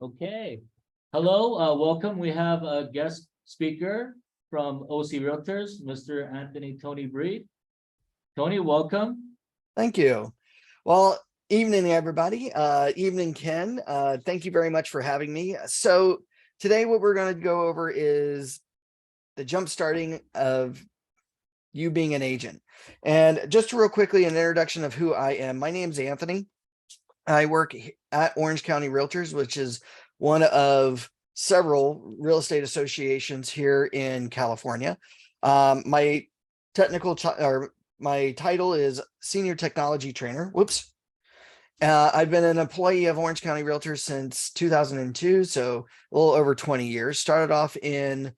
Okay. Hello, welcome. We have a guest speaker from OC Realtors, Mr. Anthony Tony Breed. Tony, welcome. Thank you. Well, evening, everybody. Evening, Ken. Thank you very much for having me. So today what we're going to go over is the jump starting of you being an agent. And just real quickly, an introduction of who I am. My name's Anthony. I work at Orange County Realtors, which is one of several real estate associations here in California. My my title is Senior Technology Trainer. Whoops. I've been an employee of Orange County Realtors since 2002, so a little over 20 years. Started off in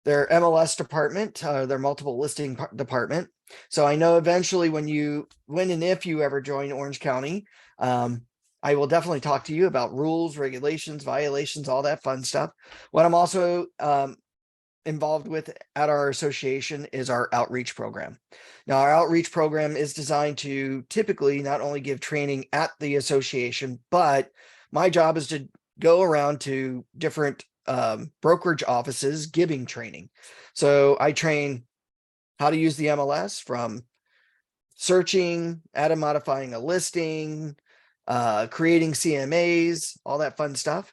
their MLS department, their multiple listing department. So I know eventually when and if you ever join Orange County, I will definitely talk to you about rules, regulations, violations, all that fun stuff. What I'm also involved with at our association is our outreach program. Now, our outreach program is designed to typically not only give training at the association, but my job is to go around to different brokerage offices giving training. So I train how to use the MLS, from searching, add and modifying a listing, creating CMAs, all that fun stuff,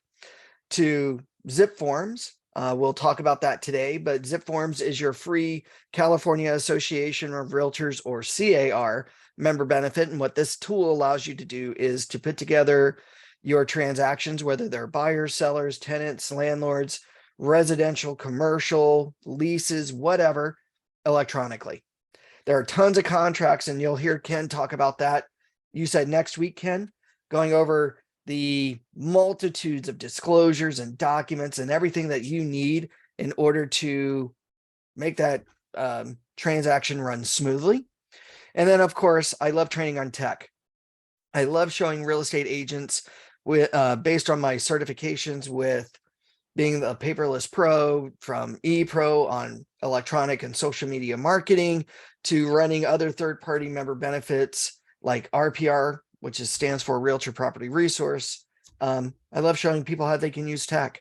to zip forms. We'll talk about that today, but zip forms is your free California Association of Realtors, or CAR, member benefit. And what this tool allows you to do is to put together your transactions, whether they're buyers, sellers, tenants, landlords, residential, commercial, leases, whatever, electronically. There are tons of contracts, and you'll hear Ken talk about that. You said next week, Ken, going over the multitudes of disclosures and documents and everything that you need in order to make that transaction run smoothly. And then, of course, I love training on tech. I love showing real estate agents with based on my certifications with being a paperless pro, from e-pro on electronic and social media marketing, to running other third-party member benefits like RPR, which stands for Realtor Property Resource. I love showing people how they can use tech.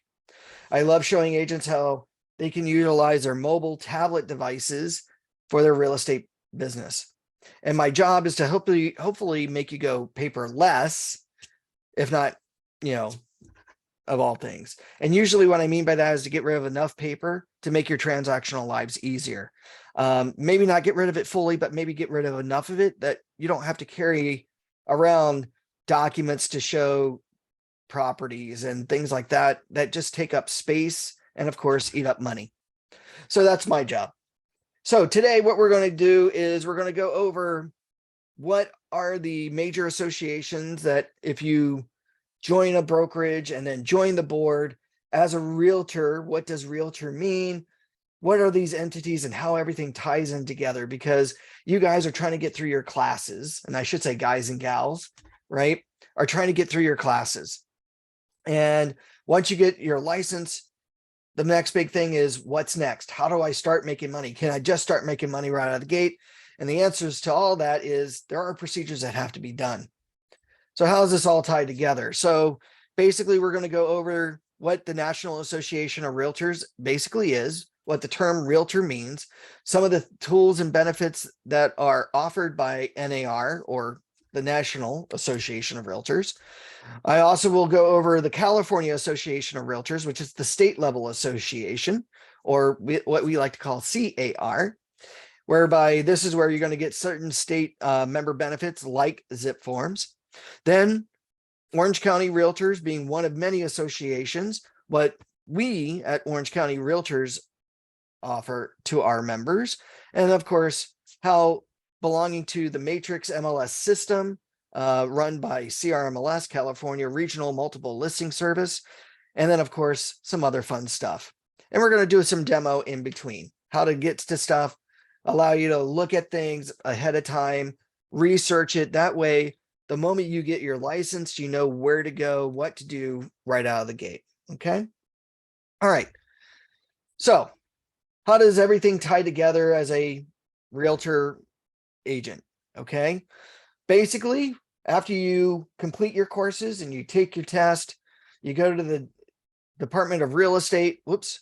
I love showing agents how they can utilize their mobile tablet devices for their real estate business. And my job is to hopefully make you go paperless, if not, of all things. And usually what I mean by that is to get rid of enough paper to make your transactional lives easier. Maybe not get rid of it fully, but maybe get rid of enough of it that you don't have to carry around documents to show properties and things like that just take up space and, of course, eat up money. So that's my job. So today what we're going to do is we're going to go over what are the major associations that, if you join a brokerage and then join the board as a realtor, what does realtor mean? What are these entities and how everything ties in together? Because you guys are trying to get through your classes, and I should say guys and gals, right, are trying to get through your classes. And once you get your license, the next big thing is, what's next? How do I start making money? Can I just start making money right out of the gate? And the answers to all that is there are procedures that have to be done. So how is this all tied together? So basically, we're going to go over what the National Association of Realtors basically is, what the term realtor means, some of the tools and benefits that are offered by NAR, or the National Association of Realtors. I also will go over the California Association of Realtors, which is the state level association, or what we like to call CAR, whereby this is where you're going to get certain state member benefits like zip forms. Then Orange County Realtors, being one of many associations, what we at Orange County Realtors offer to our members. And of course, how belonging to the Matrix MLS system, run by CRMLS, California Regional Multiple Listing Service. And then, of course, some other fun stuff. And we're going to do some demo in between, how to get to stuff, allow you to look at things ahead of time, research it. That way, the moment you get your license, you know where to go, what to do right out of the gate. Okay. All right. So how does everything tie together as a realtor agent? Okay. Basically, after you complete your courses and you take your test, You go to the Department of Real Estate. Whoops.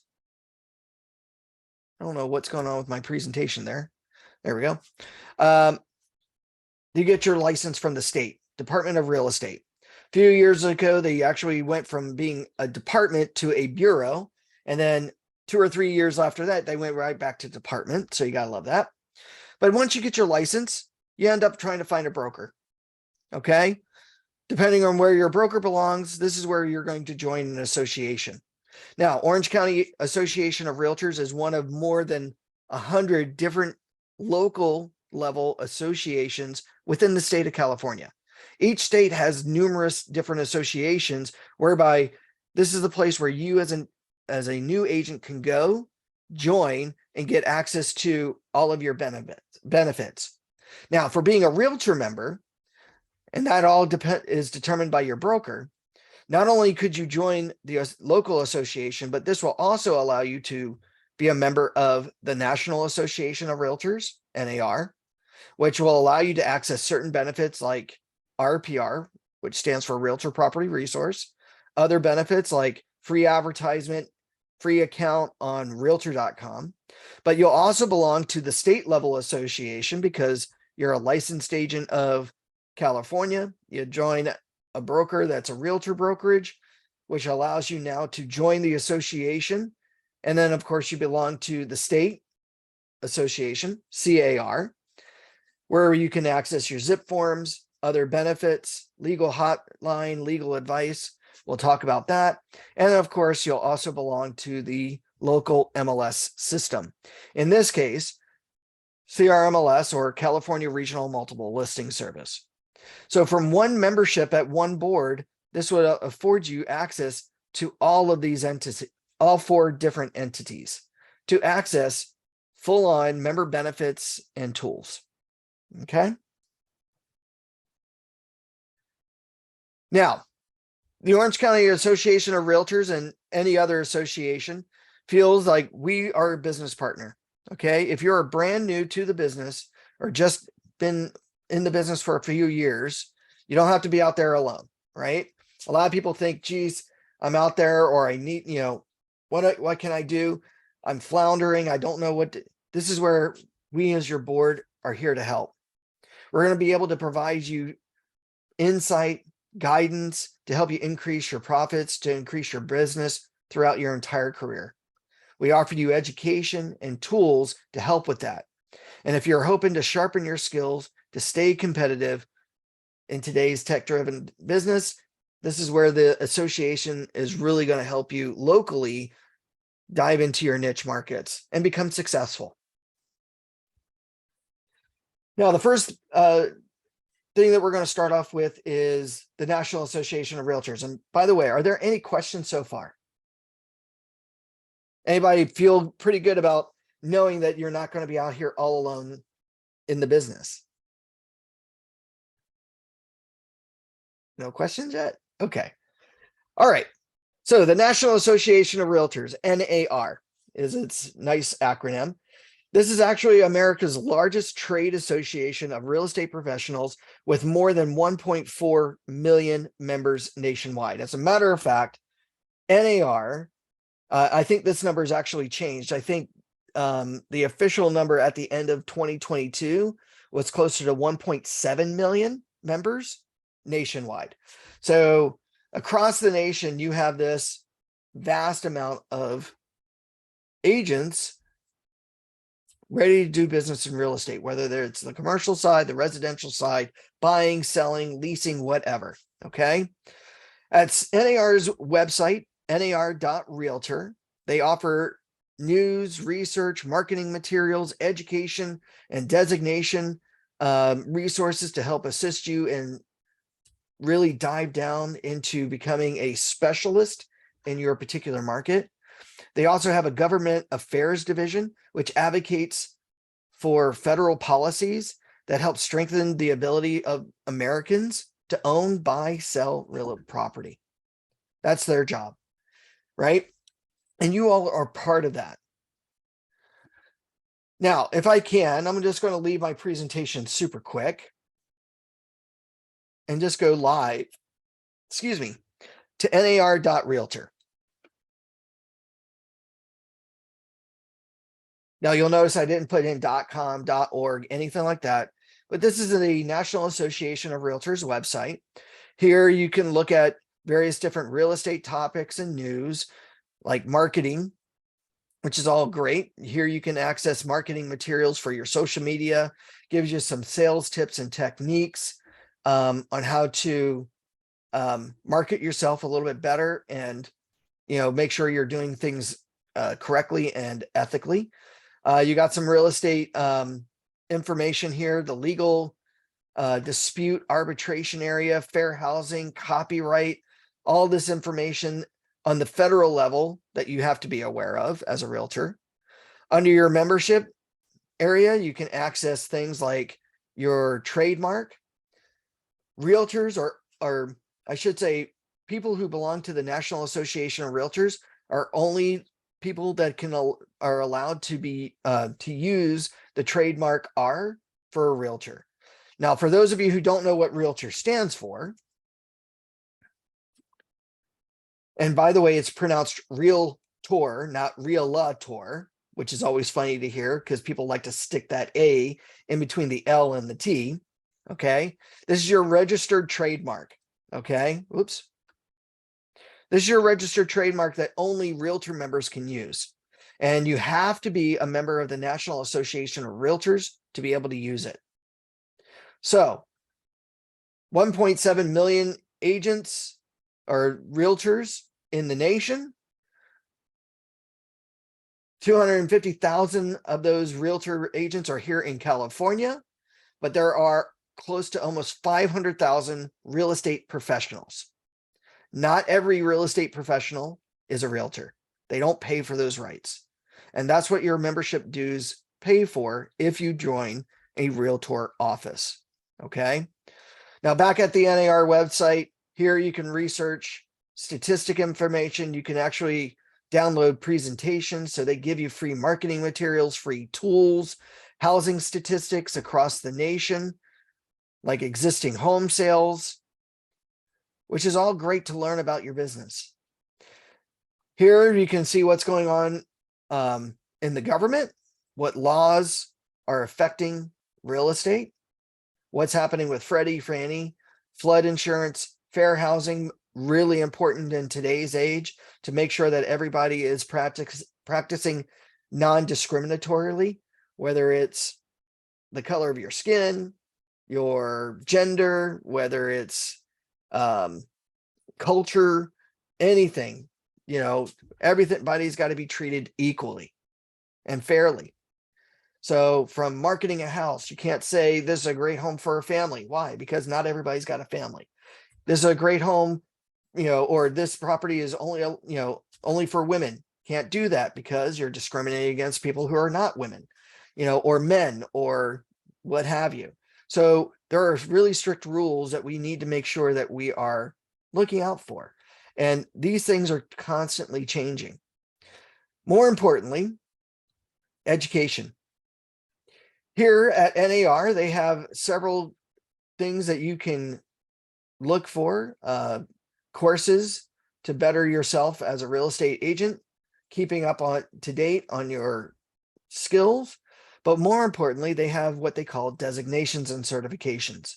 I don't know what's going on with my presentation there. There we go. You get your license from the state, Department of Real Estate. A few years ago, they actually went from being a department to a bureau. And then 2 or 3 years after that, they went right back to department. So you got to love that. But once you get your license, you end up trying to find a broker. Okay. Depending on where your broker belongs, this is where you're going to join an association. Now, Orange County Association of Realtors is one of more than 100 different local level associations within the state of California. Each state has numerous different associations whereby this is the place where you as a new agent can go, join, and get access to all of your benefits. Now, for being a realtor member, and that all is determined by your broker, not only could you join the local association, but this will also allow you to be a member of the National Association of Realtors, NAR, which will allow you to access certain benefits like RPR, which stands for Realtor Property Resource, other benefits like free advertisement, free account on realtor.com. But you'll also belong to the state level association because you're a licensed agent of California. You join a broker that's a realtor brokerage, which allows you now to join the association. And then, of course, you belong to the state association, CAR, where you can access your zip forms, other benefits, legal hotline, legal advice. We'll talk about that. And of course, you'll also belong to the local MLS system. In this case, CRMLS, or California Regional Multiple Listing Service. So from one membership at one board, this would afford you access to all of these entities, all 4 different entities, to access full-on member benefits and tools. Okay. Now, the Orange County Association of Realtors and any other association feels like we are a business partner. Okay. If you're brand new to the business or just been in the business for a few years, you don't have to be out there alone, right? A lot of people think, geez, I'm out there, or I need, what can I do? I'm floundering. I don't know what to. This is where we as your board are here to help. We're going to be able to provide you insight, guidance to help you increase your profits, to increase your business throughout your entire career. We offer you education and tools to help with that. And if you're hoping to sharpen your skills to stay competitive in today's tech-driven business, this is where the association is really going to help you locally dive into your niche markets and become successful. Now, the first thing that we're going to start off with is the National Association of Realtors. And by the way, are there any questions so far? Anybody feel pretty good about knowing that you're not going to be out here all alone in the business? No questions yet? Okay. All right. So the National Association of Realtors, NAR, is its nice acronym. This is actually America's largest trade association of real estate professionals with more than 1.4 million members nationwide. As a matter of fact, NAR, I think this number has actually changed. I think the official number at the end of 2022 was closer to 1.7 million members nationwide. So across the nation, you have this vast amount of agents ready to do business in real estate, whether it's the commercial side, the residential side, buying, selling, leasing, whatever. Okay. At NAR's website, nar.realtor, they offer news, research, marketing materials, education, and designation resources to help assist you in really dive down into becoming a specialist in your particular market. They also have a government affairs division, which advocates for federal policies that help strengthen the ability of Americans to own, buy, sell real property. That's their job, right? And you all are part of that. Now, if I can, I'm just going to leave my presentation super quick and just go live. Excuse me. to nar.realtor. Now you'll notice I didn't put in .com, .org, anything like that, but this is the National Association of Realtors website. Here you can look at various different real estate topics and news like marketing, which is all great. Here you can access marketing materials for your social media, gives you some sales tips and techniques on how to market yourself a little bit better and, make sure you're doing things correctly and ethically. You got some real estate information here, the legal dispute arbitration area, fair housing, copyright, all this information on the federal level that you have to be aware of as a realtor. Under your membership area, you can access things like your trademark. Realtors or I should say, people who belong to the National Association of Realtors are only people that are allowed to be to use the trademark R for a realtor. Now, for those of you who don't know what realtor stands for, and by the way, it's pronounced realtor, not realtor, which is always funny to hear because people like to stick that A in between the L and the T. Okay. This is your registered trademark. Okay. Oops. This is your registered trademark that only realtor members can use. And you have to be a member of the National Association of Realtors to be able to use it. So 1.7 million agents or realtors in the nation. 250,000 of those realtor agents are here in California, but there are close to almost 500,000 real estate professionals. Not every real estate professional is a realtor. They don't pay for those rights. And that's what your membership dues pay for if you join a realtor office. Okay. Now back at the NAR website, here you can research statistic information. You can actually download presentations. So they give you free marketing materials, free tools, housing statistics across the nation, like existing home sales, which is all great to learn about your business. Here you can see what's going on in the government, what laws are affecting real estate, what's happening with Freddie, Fannie, flood insurance, fair housing, really important in today's age to make sure that everybody is practicing non-discriminatorily, whether it's the color of your skin, your gender, whether it's culture, anything, everybody's got to be treated equally and fairly. So from marketing a house, you can't say this is a great home for a family. Why? Because not everybody's got a family. This is a great home, or this property is only for women. Can't do that because you're discriminating against people who are not women, or men or what have you. So there are really strict rules that we need to make sure that we are looking out for. And these things are constantly changing. More importantly, education. Here at NAR, they have several things that you can look for, courses to better yourself as a real estate agent, keeping up to date on your skills. But more importantly, they have what they call designations and certifications.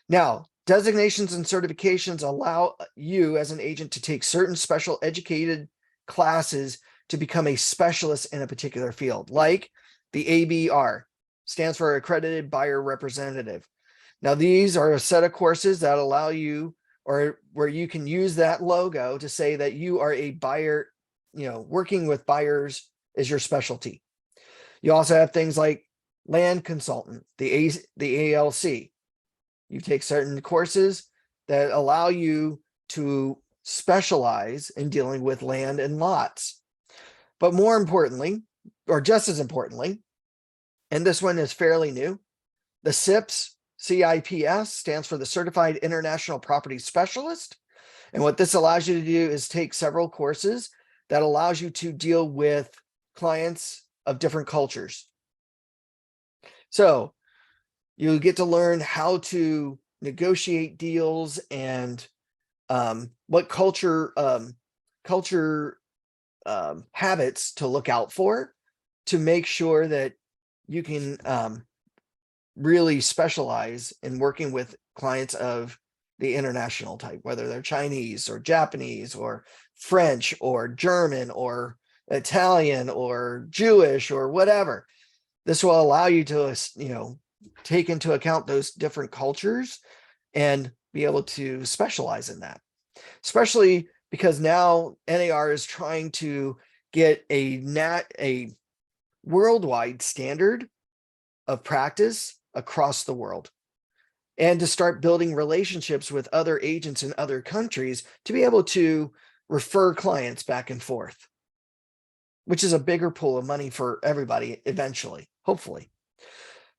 Now, designations and certifications allow you as an agent to take certain special educated classes to become a specialist in a particular field, like the ABR, stands for Accredited Buyer Representative. Now, these are a set of courses that allow you, or where you can use that logo to say that you are a buyer, working with buyers is your specialty. You also have things like land consultant, the ALC. You take certain courses that allow you to specialize in dealing with land and lots. But more importantly, or just as importantly, and this one is fairly new, the CIPS stands for the Certified International Property Specialist. And what this allows you to do is take several courses that allows you to deal with clients of different cultures. So you get to learn how to negotiate deals and what culture habits to look out for to make sure that you can really specialize in working with clients of the international type, whether they're Chinese or Japanese or French or German or Italian or Jewish or whatever. This will allow you to, take into account those different cultures and be able to specialize in that, especially because now NAR is trying to get a worldwide standard of practice across the world, and to start building relationships with other agents in other countries to be able to refer clients back and forth, which is a bigger pool of money for everybody eventually, hopefully.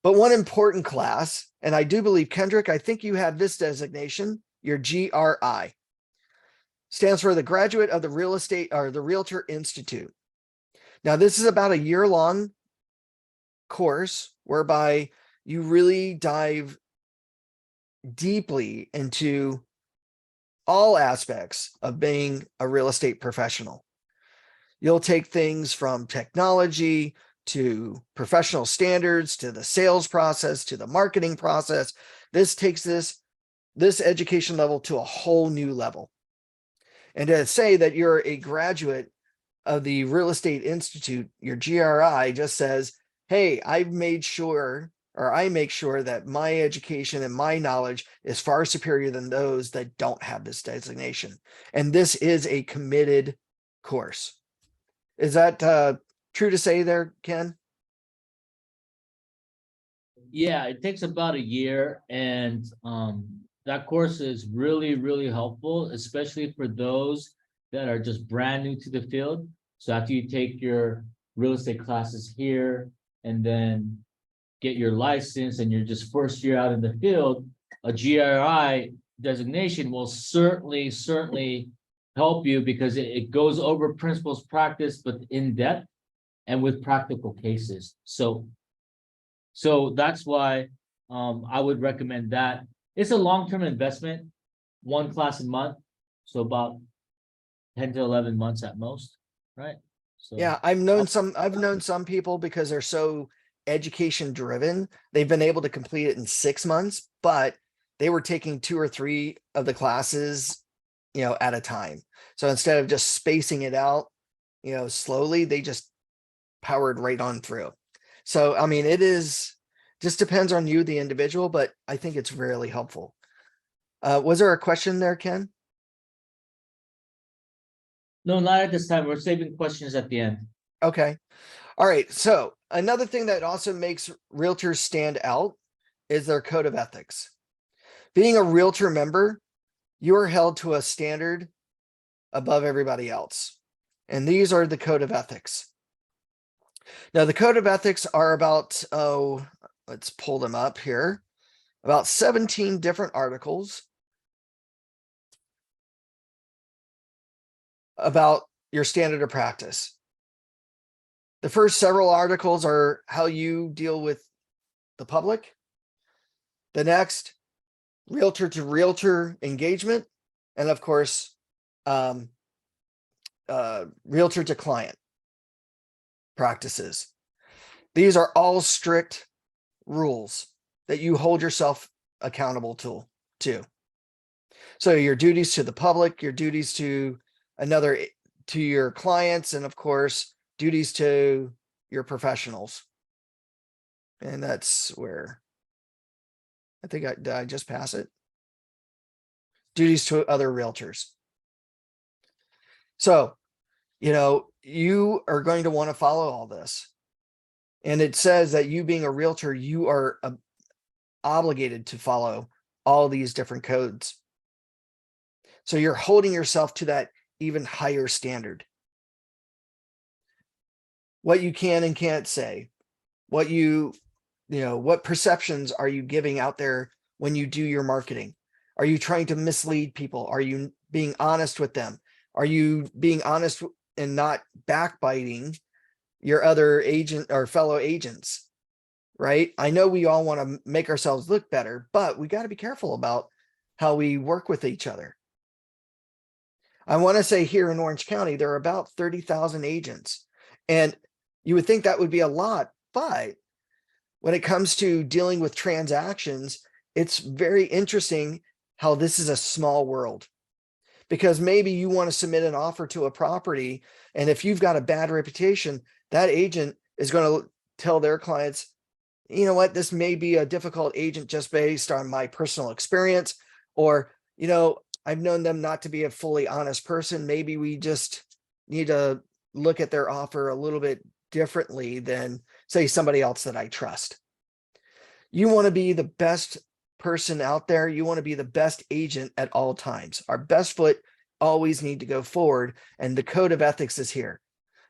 But one important class, and I do believe, Kendrick, I think you have this designation, your GRI, stands for the Graduate of the Real Estate or the Realtor Institute. Now, this is about a year-long course whereby you really dive deeply into all aspects of being a real estate professional. You'll take things from technology to professional standards to the sales process to the marketing process. This takes this education level to a whole new level. And to say that you're a graduate of the Real Estate Institute, your GRI just says, hey, I make sure that my education and my knowledge is far superior than those that don't have this designation. And this is a committed course. Is that true to say there, Ken? Yeah, it takes about a year, and that course is really, really helpful, especially for those that are just brand new to the field. So after you take your real estate classes here and then get your license and you're just first year out in the field, a GRI designation will certainly help you, because it goes over principles practice, but in depth and with practical cases. So that's why I would recommend that. It's a long-term investment, one class a month, so about 10 to 11 months at most, right? So Yeah, I've known some people, because they're so education driven, they've been able to complete it in 6 months, but they were taking 2 or 3 of the classes, at a time. So instead of just spacing it out, slowly, they just powered right on through. So, I mean, just depends on you, the individual, but I think it's really helpful. Was there a question there, Ken? no, not at this time. We're saving questions at the end. Okay. All right. So another thing that also makes realtors stand out is their code of ethics. Being a realtor member, you are held to a standard above everybody else. And these are the code of ethics. Now, the code of ethics are about, let's pull them up here, about 17 different articles about your standard of practice. The first several articles are how you deal with the public. The next, realtor to realtor engagement. And of course, realtor to client practices. These are all strict rules that you hold yourself accountable to. So your duties to the public, your duties to your clients, and of course, duties to your professionals. And that's where did I just pass it? Duties to other realtors. So, you are going to want to follow all this. And it says that you being a realtor, you are obligated to follow all these different codes. So you're holding yourself to that even higher standard. What you can and can't say, what what perceptions are you giving out there when you do your marketing? Are you trying to mislead people? Are you being honest with them? Are you being honest and not backbiting your other agent or fellow agents? Right? I know we all want to make ourselves look better, but we got to be careful about how we work with each other. I want to say here in Orange County, there are about 30,000 agents. And you would think that would be a lot, but when it comes to dealing with transactions, it's very interesting how this is a small world. Because maybe you want to submit an offer to a property, and if you've got a bad reputation, that agent is going to tell their clients, you know what, this may be a difficult agent just based on my personal experience, or, I've known them not to be a fully honest person. Maybe we just need to look at their offer a little bit differently than, say, somebody else that I trust. You want to be the best person out there. You want to be the best agent at all times. Our best foot always need to go forward, and the code of ethics is here.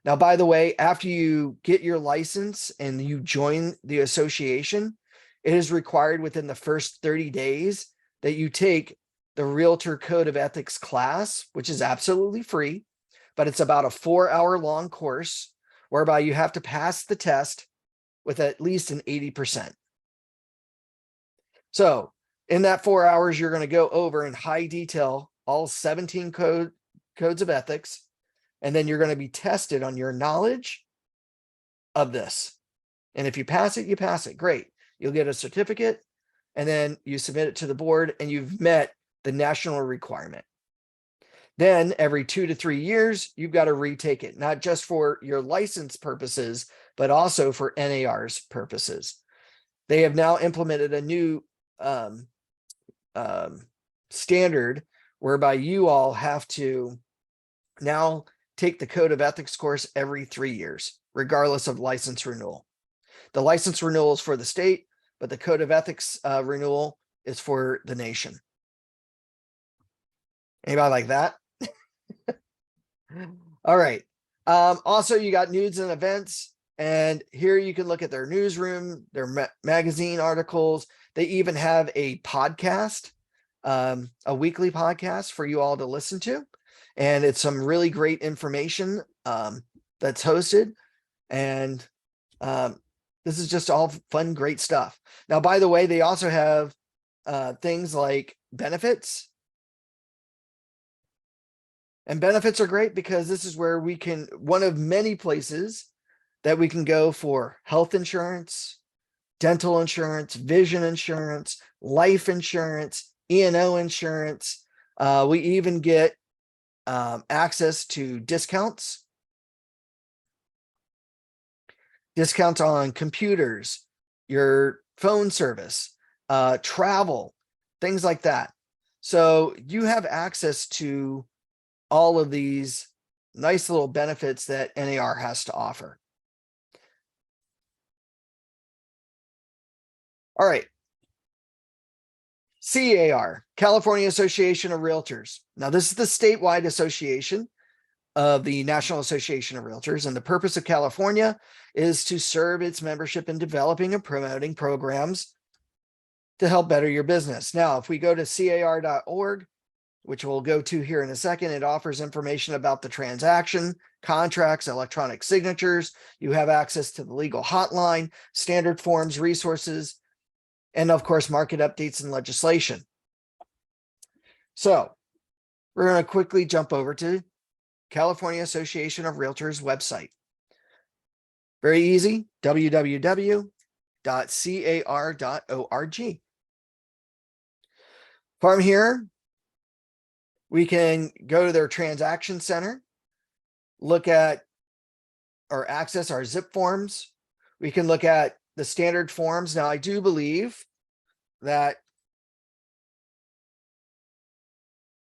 Now, by the way, after you get your license and you join the association, it is required within the first 30 days that you take the Realtor Code of Ethics class, which is absolutely free, but it's about a 4-hour long course whereby you have to pass the test with at least an 80%. So in that 4 hours, you're going to go over in high detail all 17 codes of ethics, and then you're going to be tested on your knowledge of this. And if you pass it, you pass it. Great. You'll get a certificate, and then you submit it to the board, and you've met the national requirement. Then every 2 to 3 years, you've got to retake it, not just for your license purposes, but also for NAR's purposes. They have now implemented a new standard whereby you all have to now take the code of ethics course every 3 years, regardless of license renewal. The license renewal is for the state, but the code of ethics renewal is for the nation. Anybody like that? All right. Also, you got news and events, and here you can look at their newsroom, their magazine articles. They even have a podcast, a weekly podcast for you all to listen to. And it's some really great information that's hosted. And this is just all fun, great stuff. Now, by the way, they also have things like benefits. And benefits are great because this is where we can, one of many places that we can go for health insurance, dental insurance, vision insurance, life insurance, E&O insurance. We even get access to discounts on computers, your phone service, travel, things like that. So you have access to all of these nice little benefits that NAR has to offer. All right. CAR, California Association of Realtors. Now, this is the statewide association of the National Association of Realtors, and the purpose of California is to serve its membership in developing and promoting programs to help better your business. Now, if we go to car.org, which we'll go to here in a second, it offers information about the transaction, contracts, electronic signatures. You have access to the legal hotline, standard forms, resources, and of course, market updates and legislation. So we're going to quickly jump over to California Association of Realtors website. Very easy, www.car.org. From here, we can go to their transaction center, look at or access our zip forms. We can look at the standard forms. Now, I do believe that,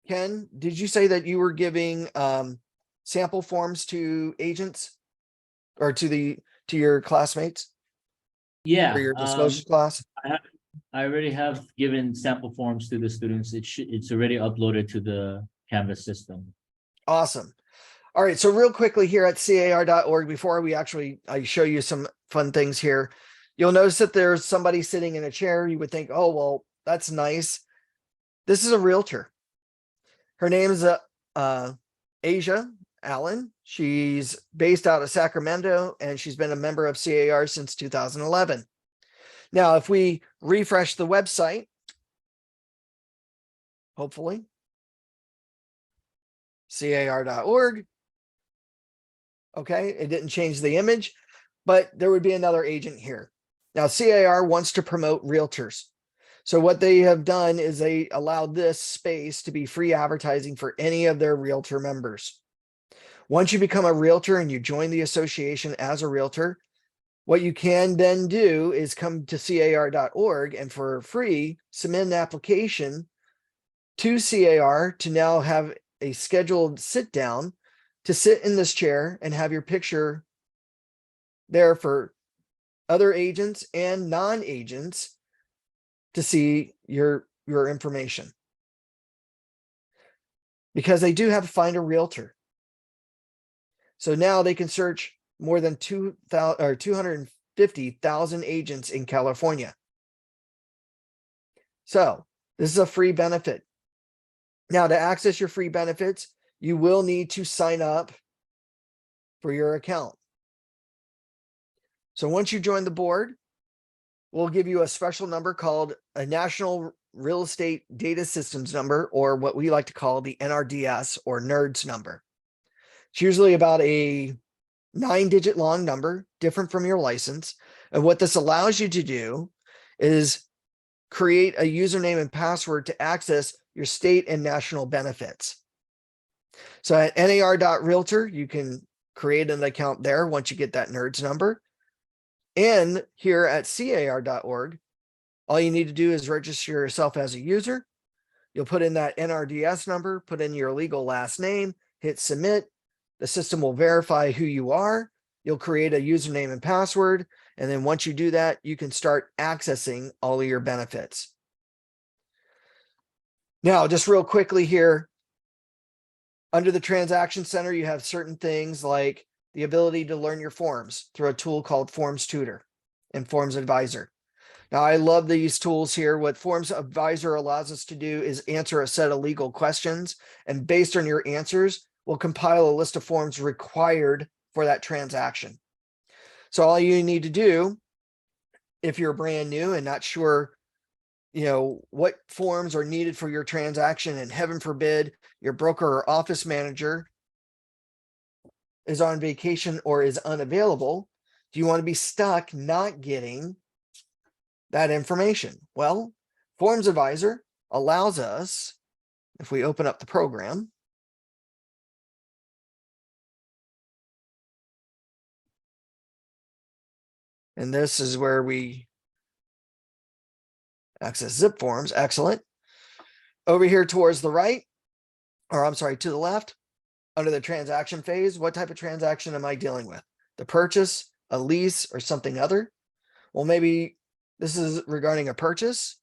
Ken, did you say that you were giving sample forms to agents or to your classmates Yeah, for your disclosure class? I already have given sample forms to the students. It's already uploaded to the Canvas system. Awesome. All right. So real quickly here at car.org, before I show you some fun things here, you'll notice that there's somebody sitting in a chair. You would think, oh, well, that's nice. This is a realtor. Her name is Asia Allen. She's based out of Sacramento, and she's been a member of CAR since 2011. Now, if we refresh the website, hopefully, CAR.org. Okay, it didn't change the image, but there would be another agent here. Now, CAR wants to promote realtors. So what they have done is they allowed this space to be free advertising for any of their realtor members. Once you become a realtor and you join the association as a realtor, what you can then do is come to CAR.org and for free submit an application to CAR to now have a scheduled sit down to sit in this chair and have your picture there for other agents and non-agents to see your information. Because they do have to find a realtor. So now they can search more than 2,000 or 250,000 agents in California. So this is a free benefit. Now, to access your free benefits, you will need to sign up for your account. So once you join the board, we'll give you a special number called a National Real Estate Data Systems number, or what we like to call the NRDS or NERDS number. It's usually about a 9-digit long number, different from your license. And what this allows you to do is create a username and password to access your state and national benefits. So at nar.realtor, you can create an account there once you get that NERDS number. And here at car.org, all you need to do is register yourself as a user. You'll put in that NRDS number, put in your legal last name, hit submit. The system will verify who you are. You'll create a username and password. And then once you do that, you can start accessing all of your benefits. Now, just real quickly here, under the Transaction Center, you have certain things like the ability to learn your forms through a tool called Forms Tutor and Forms Advisor. Now, I love these tools here. What Forms Advisor allows us to do is answer a set of legal questions, and based on your answers, we'll compile a list of forms required for that transaction. So all you need to do, if you're brand new and not sure, what forms are needed for your transaction, and heaven forbid your broker or office manager is on vacation or is unavailable, do you want to be stuck not getting that information? Well, Forms Advisor allows us, if we open up the program, and this is where we access zip forms. Excellent. Over here towards the right, or I'm sorry, to the left, under the transaction phase, what type of transaction am I dealing with? The purchase, a lease, or something other? Well, maybe this is regarding a purchase.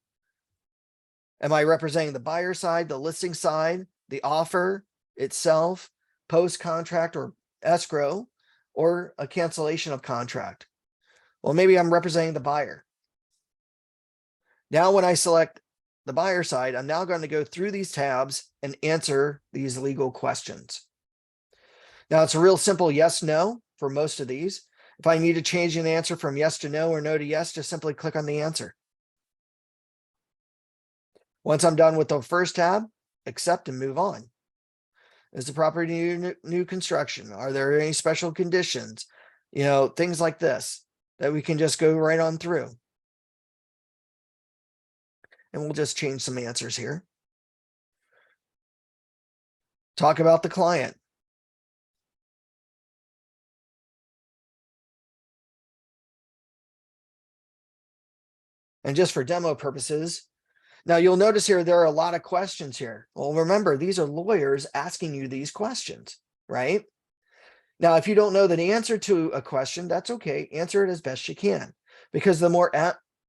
Am I representing the buyer side, the listing side, the offer itself, post-contract or escrow, or a cancellation of contract? Well, maybe I'm representing the buyer. Now, when I select the buyer side, I'm now going to go through these tabs and answer these legal questions. Now, it's a real simple yes, no for most of these. If I need to change an answer from yes to no or no to yes, just simply click on the answer. Once I'm done with the first tab, accept and move on. Is the property new construction? Are there any special conditions? Things like this that we can just go right on through. And we'll just change some answers here. Talk about the client. And just for demo purposes, now you'll notice here, there are a lot of questions here. Well, remember, these are lawyers asking you these questions, right? Now, if you don't know the answer to a question, that's okay. Answer it as best you can, because the more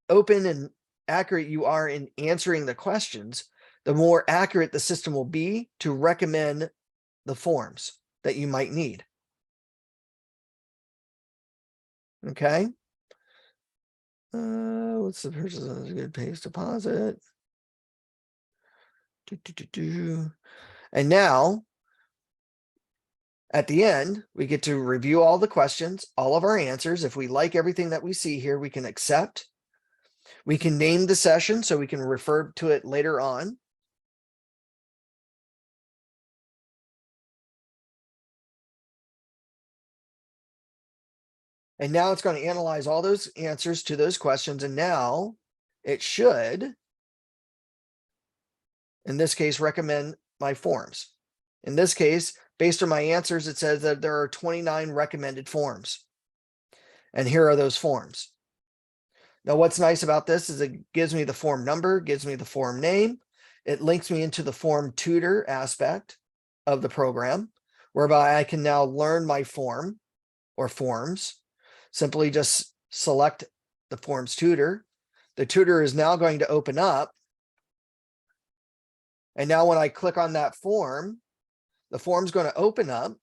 open and accurate you are in answering the questions, the more accurate the system will be to recommend the forms that you might need. Okay. What's the purchase of a good pays deposit? And now, at the end, we get to review all the questions, all of our answers. If we like everything that we see here, we can accept. We can name the session so we can refer to it later on. And now it's going to analyze all those answers to those questions. And now it should, in this case, recommend my forms. In this case, based on my answers, it says that there are 29 recommended forms. And here are those forms. Now, what's nice about this is it gives me the form number, gives me the form name. It links me into the form tutor aspect of the program, whereby I can now learn my form or forms. Simply just select the forms tutor. The tutor is now going to open up. And now when I click on that form, the form's going to open up.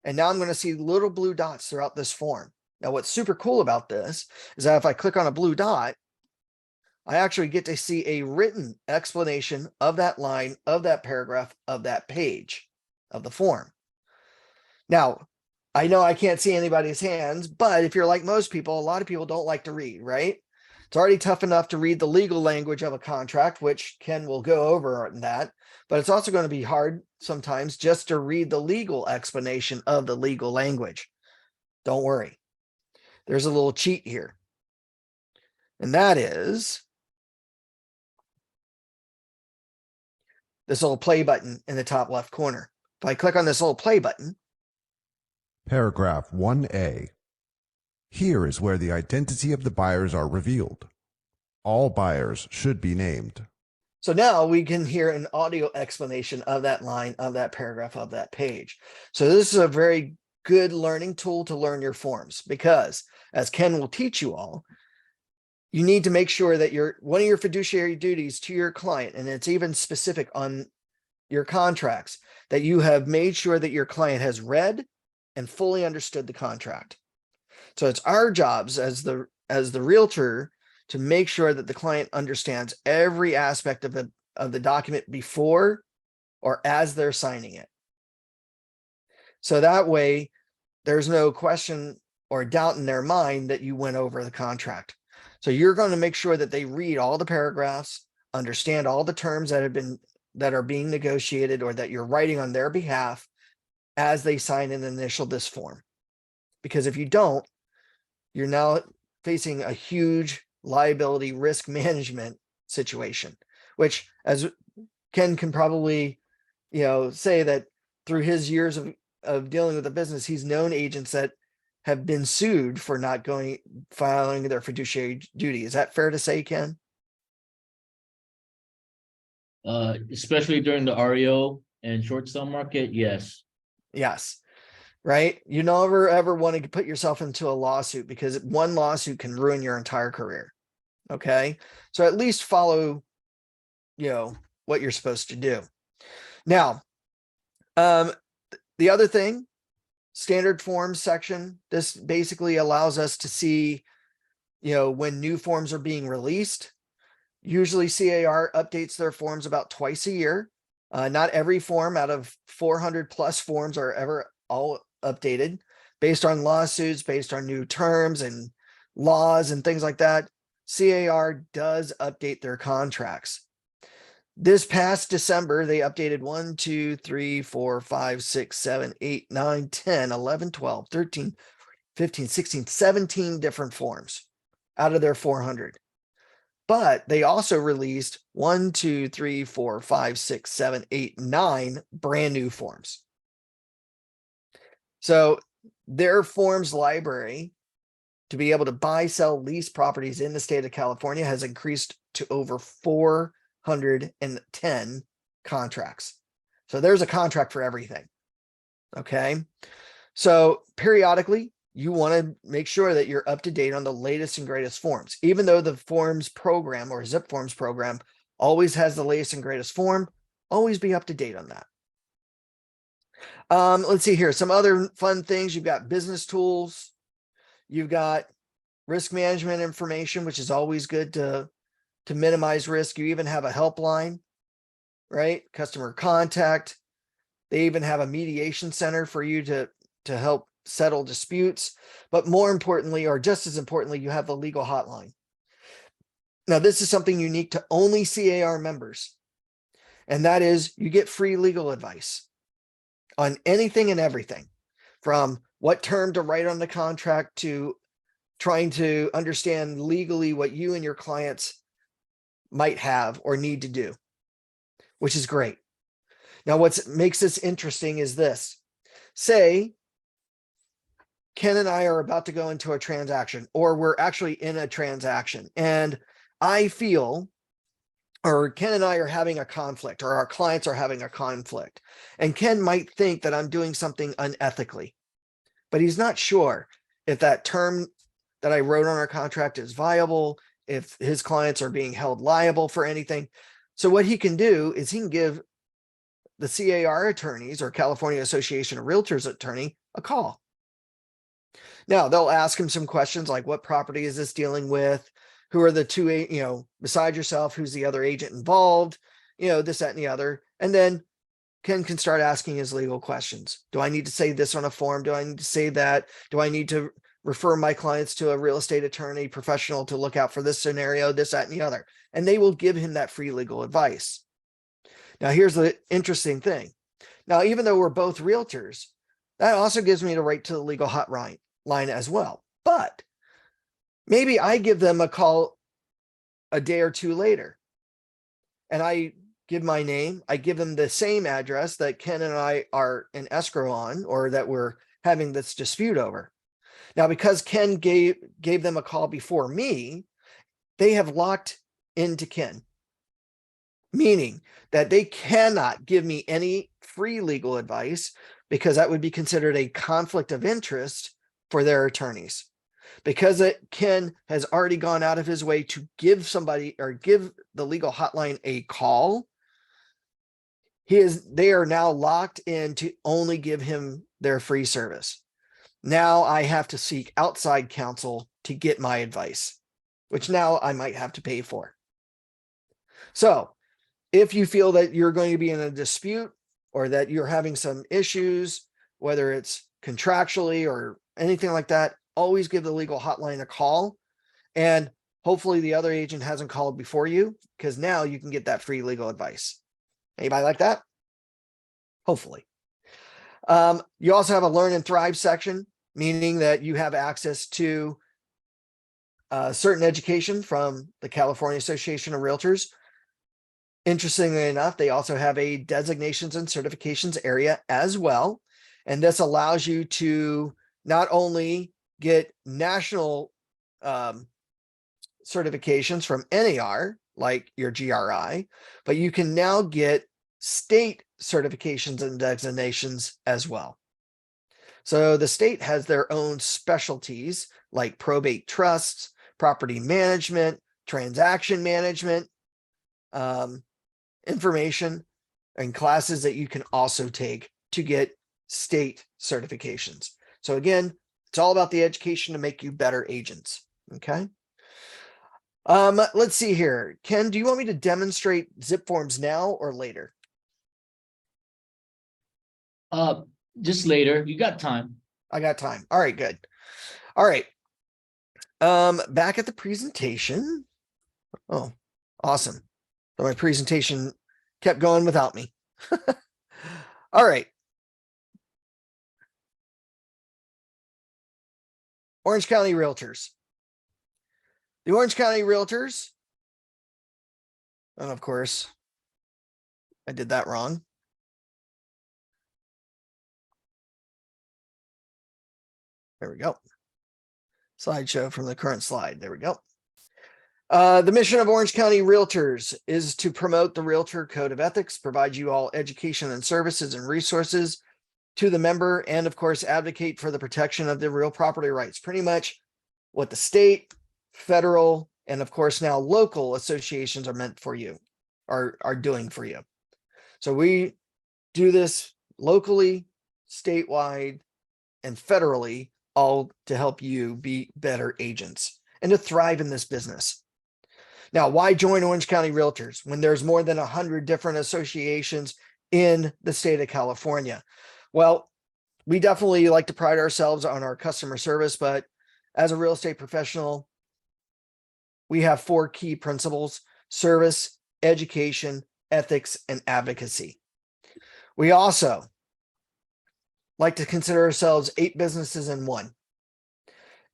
And now I'm going to see little blue dots throughout this form. Now, what's super cool about this is that if I click on a blue dot, I actually get to see a written explanation of that line, of that paragraph, of that page of the form. Now, I know I can't see anybody's hands, but if you're like most people, a lot of people don't like to read, right? It's already tough enough to read the legal language of a contract, which Ken will go over on that, but it's also going to be hard sometimes just to read the legal explanation of the legal language. Don't worry. There's a little cheat here. And that is this little play button in the top left corner. If I click on this little play button, Paragraph 1A. Here is where the identity of the buyers are revealed. All buyers should be named. so now we can hear an audio explanation of that line, of that paragraph, of that page. So this is a very good learning tool to learn your forms, because as Ken will teach you all, you need to make sure that one of your fiduciary duties to your client, and it's even specific on your contracts, that you have made sure that your client has read and fully understood the contract. So it's our jobs as the realtor to make sure that the client understands every aspect of the document before or as they're signing it. So that way there's no question or doubt in their mind that you went over the contract. So you're going to make sure that they read all the paragraphs, understand all the terms that are being negotiated or that you're writing on their behalf as they sign and initial this form. Because if you don't, you're now facing a huge liability risk management situation, which, as Ken can probably, say that through his years of dealing with the business, he's known agents that have been sued for not filing their fiduciary duty. Is that fair to say, Ken? Especially during the REO and short sale market, yes. Yes. Right. You never ever want to put yourself into a lawsuit, because one lawsuit can ruin your entire career. Okay. So at least follow, what you're supposed to do. Now, the other thing, standard forms section, this basically allows us to see, when new forms are being released. Usually CAR updates their forms about twice a year. Not every form out of 400 plus forms are ever all updated based on lawsuits, based on new terms and laws and things like that. CAR does update their contracts. This past December, they updated 1, 2, 3, 4, 5, 6, 7, 8, 9, 10, 11, 12, 13, 15, 16, 17 different forms out of their 400. But they also released 1, 2, 3, 4, 5, 6, 7, 8, 9 brand new forms. So their forms library to be able to buy, sell, lease properties in the state of California has increased to over 410 contracts. So there's a contract for everything. Okay. So periodically, you want to make sure that you're up to date on the latest and greatest forms, even though the forms program or zip forms program always has the latest and greatest form. Always be up to date on that. Let's see here. Some other fun things. You've got business tools. You've got risk management information, which is always good to minimize risk. You even have a helpline, right? Customer contact. They even have a mediation center for you to help settle disputes. But more importantly, or just as importantly, you have the legal hotline. Now, this is something unique to only CAR members. And that is you get free legal advice on anything and everything, from what term to write on the contract to trying to understand legally what you and your clients might have or need to do, which is great. Now, what makes this interesting is this. Say Ken and I are about to go into a transaction, or we're actually in a transaction, and I feel, or Ken and I are having a conflict, or our clients are having a conflict, and Ken might think that I'm doing something unethically, but he's not sure if that term that I wrote on our contract is viable, if his clients are being held liable for anything. So what he can do is he can give the CAR attorneys, or California Association of Realtors attorney, a call. Now they'll ask him some questions like, what property is this dealing with? Who are the two, besides yourself, who's the other agent involved? This, that, and the other. And then Ken can start asking his legal questions. Do I need to say this on a form? Do I need to say that? Do I need to refer my clients to a real estate attorney professional to look out for this scenario, this, that, and the other? And they will give him that free legal advice. Now, here's the interesting thing. Now, even though we're both realtors, that also gives me the right to the legal hotline as well. But maybe I give them a call a day or two later, and I give my name. I give them the same address that Ken and I are in escrow on, or that we're having this dispute over. Now, because Ken gave them a call before me, they have locked into Ken, meaning that they cannot give me any free legal advice, because that would be considered a conflict of interest for their attorneys. Because Ken has already gone out of his way to give somebody, or give the legal hotline a call, they are now locked in to only give him their free service. Now I have to seek outside counsel to get my advice, which now I might have to pay for. So if you feel that you're going to be in a dispute, or that you're having some issues, whether it's contractually or anything like that, always give the legal hotline a call. And hopefully the other agent hasn't called before you, because now you can get that free legal advice. Anybody like that? Hopefully. You also have a Learn and Thrive section, meaning that you have access to certain education from the California Association of Realtors. Interestingly enough, they also have a designations and certifications area as well. And this allows you to not only get national certifications from NAR, like your GRI, but you can now get state certifications and designations as well. So the state has their own specialties like probate trusts, property management, transaction management, information, and classes that you can also take to get state certifications. So again, it's all about the education to make you better agents. Okay. Let's see here. Ken, do you want me to demonstrate zip forms now or later? Just later. You got time. I got time. All right, good. All right. Back at the presentation. Oh, awesome. So my presentation kept going without me. All right. Orange County Realtors. The Orange County Realtors. And of course, I did that wrong. There we go. Slideshow from the current slide. There we go. The mission of Orange County Realtors is to promote the Realtor Code of Ethics, provide you all education and services and resources to the member, and of course, advocate for the protection of the real property rights. Pretty much what the state, federal, and of course now local associations are meant for you, are doing for you. So we do this locally, statewide, and federally, all to help you be better agents and to thrive in this business. Now, why join Orange County Realtors when there's more than 100 different associations in the state of California? Well, we definitely like to pride ourselves on our customer service, but as a real estate professional, we have 4 key principles: service, education, ethics, and advocacy. We also like to consider ourselves 8 businesses in one.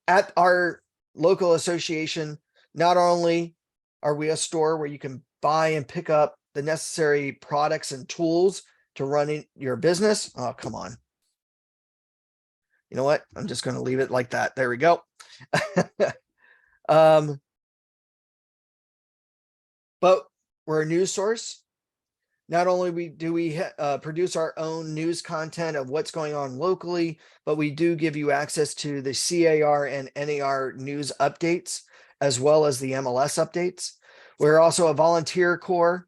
At our local association, not only are we a store where you can buy and pick up the necessary products and tools to run your business. Oh, come on. You know what? I'm just going to leave it like that. There we go. But we're a news source. Not only do we produce our own news content of what's going on locally, but we do give you access to the CAR and NAR news updates, as well as the MLS updates. We're also a volunteer corps.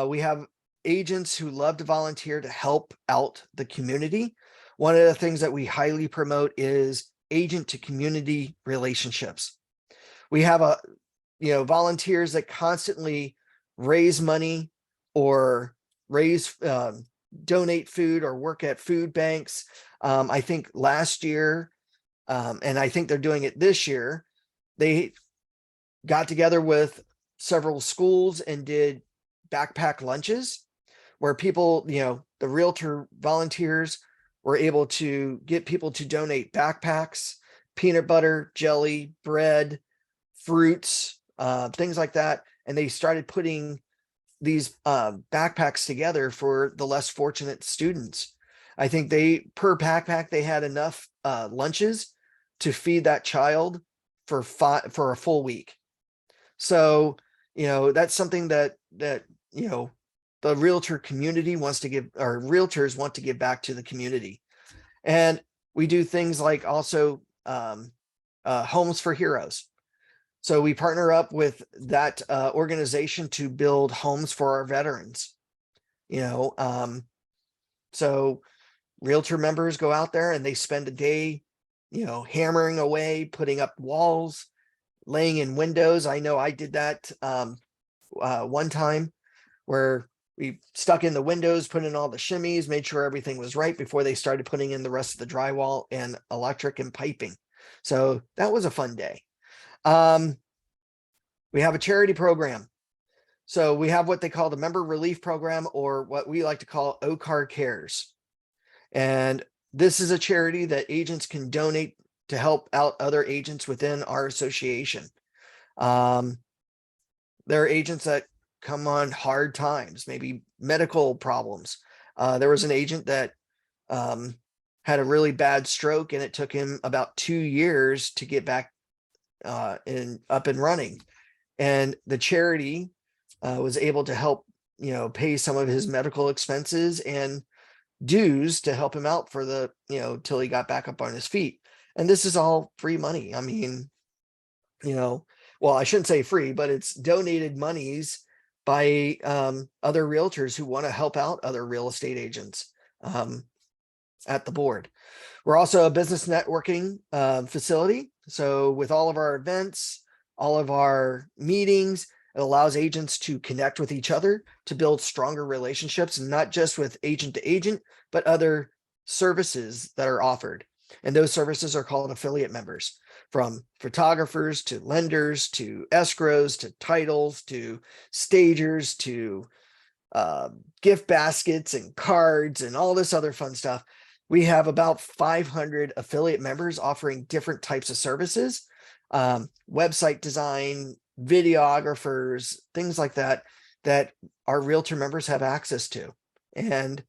We have agents who love to volunteer to help out the community. One of the things that we highly promote is agent to community relationships. We have volunteers that constantly raise money or donate food or work at food banks. I think last year, and I think they're doing it this year, they got together with several schools and did backpack lunches where people, the realtor volunteers were able to get people to donate backpacks, peanut butter, jelly, bread, fruits, things like that. And they started putting these backpacks together for the less fortunate students. I think per backpack, they had enough lunches to feed that child for a full week. So, that's something that the realtor community wants to give, or realtors want to give back to the community. And we do things like also Homes for Heroes. So we partner up with that organization to build homes for our veterans. So realtor members go out there and they spend a day, hammering away, putting up walls, laying in windows. I know I did that one time where we stuck in the windows, put in all the shimmies, made sure everything was right before they started putting in the rest of the drywall and electric and piping. So that was a fun day. We have a charity program. So we have what they call the Member Relief Program, or what we like to call OCAR Cares. And this is a charity that agents can donate to help out other agents within our association. There are agents that come on hard times, maybe medical problems. There was an agent that had a really bad stroke, and it took him about 2 years to get back up and running. And the charity was able to help, pay some of his medical expenses and dues to help him out for the, till he got back up on his feet. And this is all free money. I mean, well, I shouldn't say free, but it's donated monies by other realtors who want to help out other real estate agents at the board. We're also a business networking facility. So with all of our events, all of our meetings, it allows agents to connect with each other to build stronger relationships, and not just with agent to agent, but other services that are offered. And those services are called affiliate members, from photographers to lenders to escrows to titles to stagers to gift baskets and cards and all this other fun stuff. We have about 500 affiliate members offering different types of services, website design, videographers, things like that, that our realtor members have access to. And,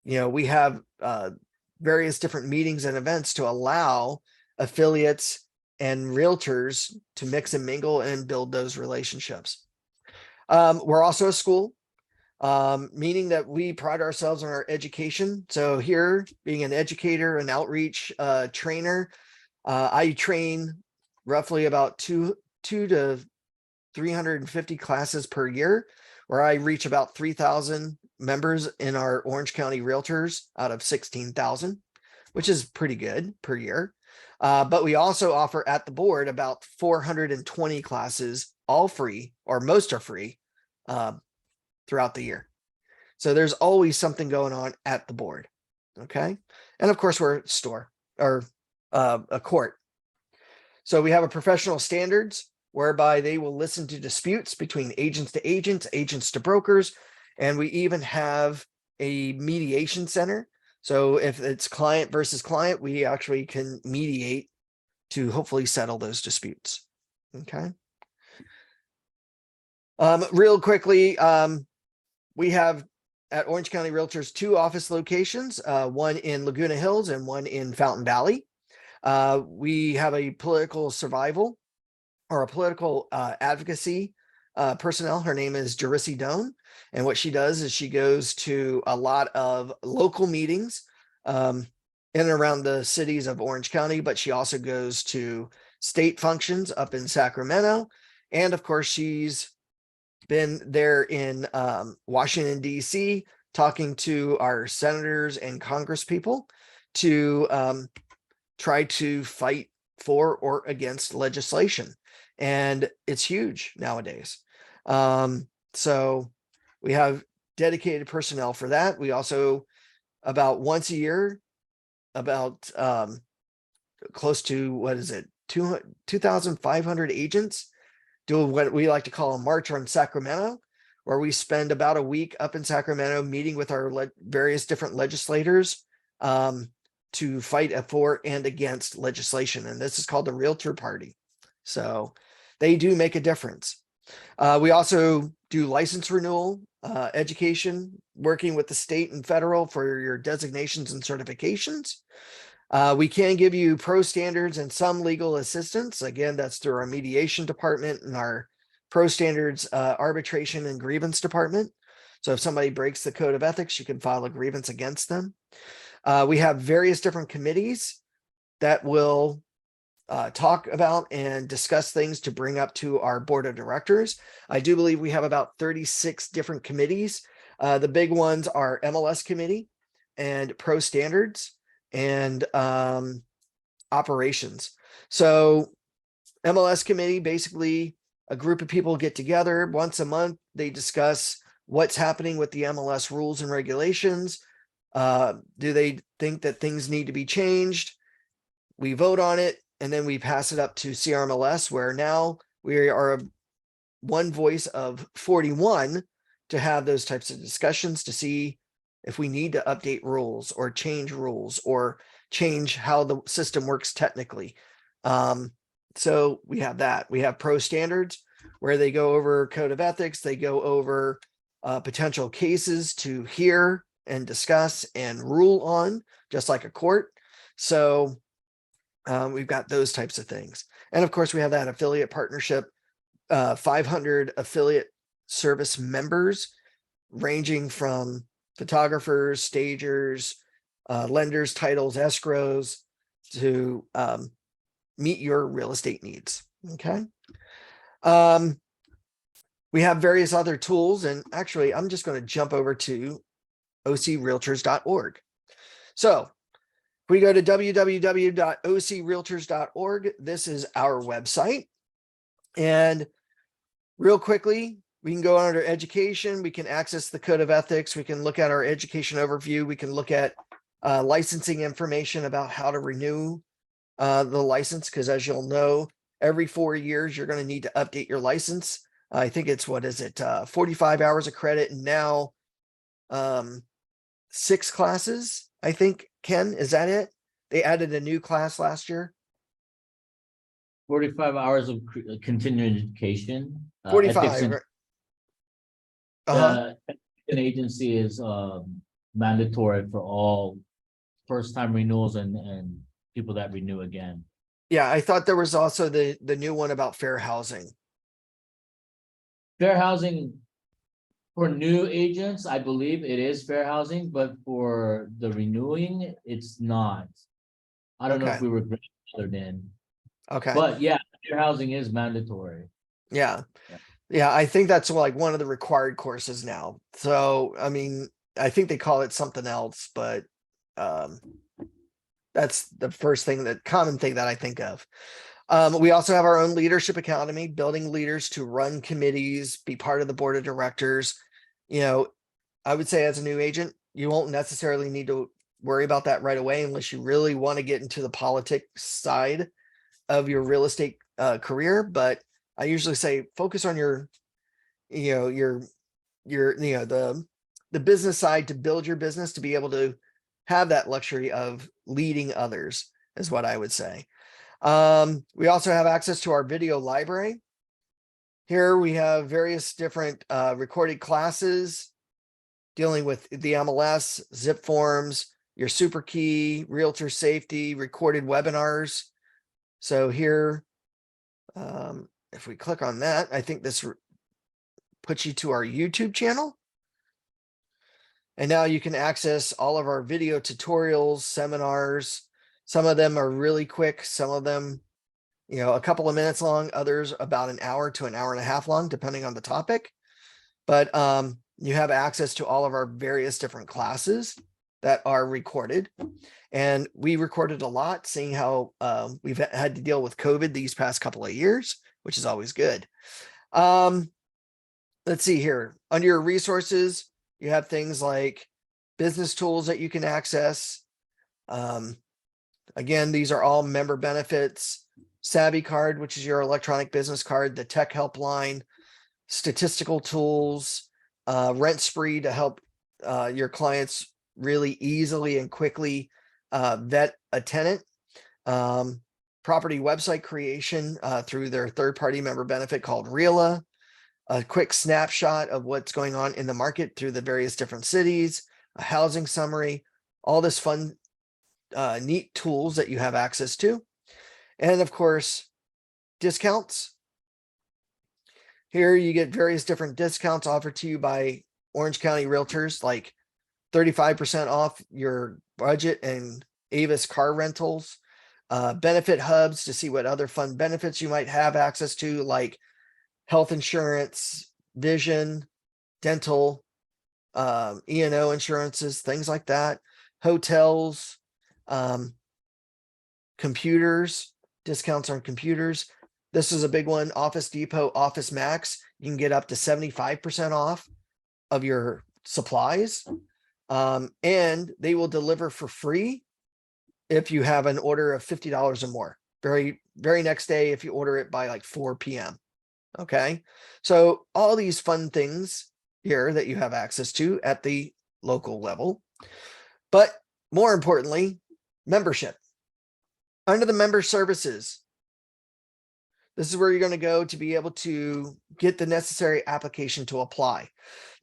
we have various different meetings and events to allow affiliates and realtors to mix and mingle and build those relationships. We're also a school, meaning that we pride ourselves on our education. So here, being an educator, an outreach trainer, I train roughly about two to 350 classes per year, where I reach about 3,000 members in our Orange County realtors out of 16,000, which is pretty good per year. But we also offer at the board about 420 classes, all free, or most are free, throughout the year. So there's always something going on at the board. Okay. And of course, we're a store, or a court. So we have a professional standards whereby they will listen to disputes between agents to agents, agents to brokers. And we even have a mediation center. So if it's client versus client, we actually can mediate to hopefully settle those disputes. Okay. Real quickly, we have at Orange County Realtors 2 office locations, one in Laguna Hills and one in Fountain Valley. We have a political survival or a political advocacy personnel. Her name is Jerissy Doan. And what she does is she goes to a lot of local meetings in and around the cities of Orange County, but she also goes to state functions up in Sacramento. And of course, she's been there in Washington, D.C., talking to our senators and Congress people to try to fight for or against legislation. And it's huge nowadays. So we have dedicated personnel for that. We also, about once a year, about close to, what is it, 2,500 agents do what we like to call a march on Sacramento, where we spend about a week up in Sacramento meeting with our various different legislators to fight for and against legislation. And this is called the Realtor Party. So they do make a difference. We also do license renewal, education, working with the state and federal for your designations and certifications. We can give you pro standards and some legal assistance. Again, that's through our mediation department and our pro standards arbitration and grievance department. So if somebody breaks the code of ethics, you can file a grievance against them. We have various different committees that will talk about and discuss things to bring up to our board of directors. I do believe we have about 36 different committees. The big ones are MLS committee and pro standards and operations. So MLS committee, basically a group of people get together once a month. They discuss what's happening with the MLS rules and regulations. Do they think that things need to be changed? We vote on it, and then we pass it up to CRMLS, where now we are one voice of 41 to have those types of discussions to see if we need to update rules or change how the system works technically. So we have that. We have pro standards where they go over code of ethics. They go over potential cases to hear and discuss and rule on, just like a court. So we've got those types of things. And of course, we have that affiliate partnership, 500 affiliate service members, ranging from photographers, stagers, lenders, titles, escrows, to meet your real estate needs. Okay. We have various other tools, and actually, I'm just going to jump over to ocrealtors.org. So if we go to www.ocrealtors.org, this is our website. And real quickly, we can go under education. We can access the code of ethics. We can look at our education overview. We can look at licensing information about how to renew the license, because as you'll know, every 4 years, you're going to need to update your license. I think it's, 45 hours of credit, and now 6 classes, I think. Ken, is that it? They added a new class last year. 45 hours of continuing education. 45. An agency is mandatory for all first-time renewals and people that renew again. Yeah, I thought there was also the new one about fair housing. Fair housing for new agents, I believe it is fair housing, but for the renewing, it's not. I don't know if we were grandfathered in. Okay. But yeah, fair housing is mandatory. Yeah. I think that's like one of the required courses now. So, I mean, I think they call it something else, but that's the common thing that I think of. We also have our own leadership academy, building leaders to run committees, be part of the board of directors. You know, I would say as a new agent, you won't necessarily need to worry about that right away unless you really want to get into the politics side of your real estate career. But I usually say focus on the business side to build your business, to be able to have that luxury of leading others, is what I would say. We also have access to our video library. Here we have various different recorded classes dealing with the MLS, zip forms, your super key, realtor safety, recorded webinars. So here, if we click on that, I think this puts you to our YouTube channel. And now you can access all of our video tutorials, seminars. Some of them are really quick. Some of them, a couple of minutes long, others about an hour to an hour and a half long, depending on the topic. But you have access to all of our various different classes that are recorded. And we recorded a lot, seeing how we've had to deal with COVID these past couple of years, which is always good. Let's see here. Under your resources, you have things like business tools that you can access. Again, these are all member benefits. Savvy card, which is your electronic business card, the tech helpline, statistical tools, rent spree to help your clients really easily and quickly vet a tenant. Property website creation through their third-party member benefit called Reala. A quick snapshot of what's going on in the market through the various different cities, a housing summary, all this fun, neat tools that you have access to. And of course, discounts. Here you get various different discounts offered to you by Orange County Realtors, like 35% off your budget and Avis car rentals, benefit hubs to see what other fun benefits you might have access to, like health insurance, vision, dental, E&O insurances, things like that, hotels, computers, discounts on computers. This is a big one. Office Depot, Office Max. You can get up to 75% off of your supplies. And they will deliver for free if you have an order of $50 or more. Very next day if you order it by like 4 p.m. Okay, so all these fun things here that you have access to at the local level. But more importantly, membership. Under the member services, this is where you're going to go to be able to get the necessary application to apply.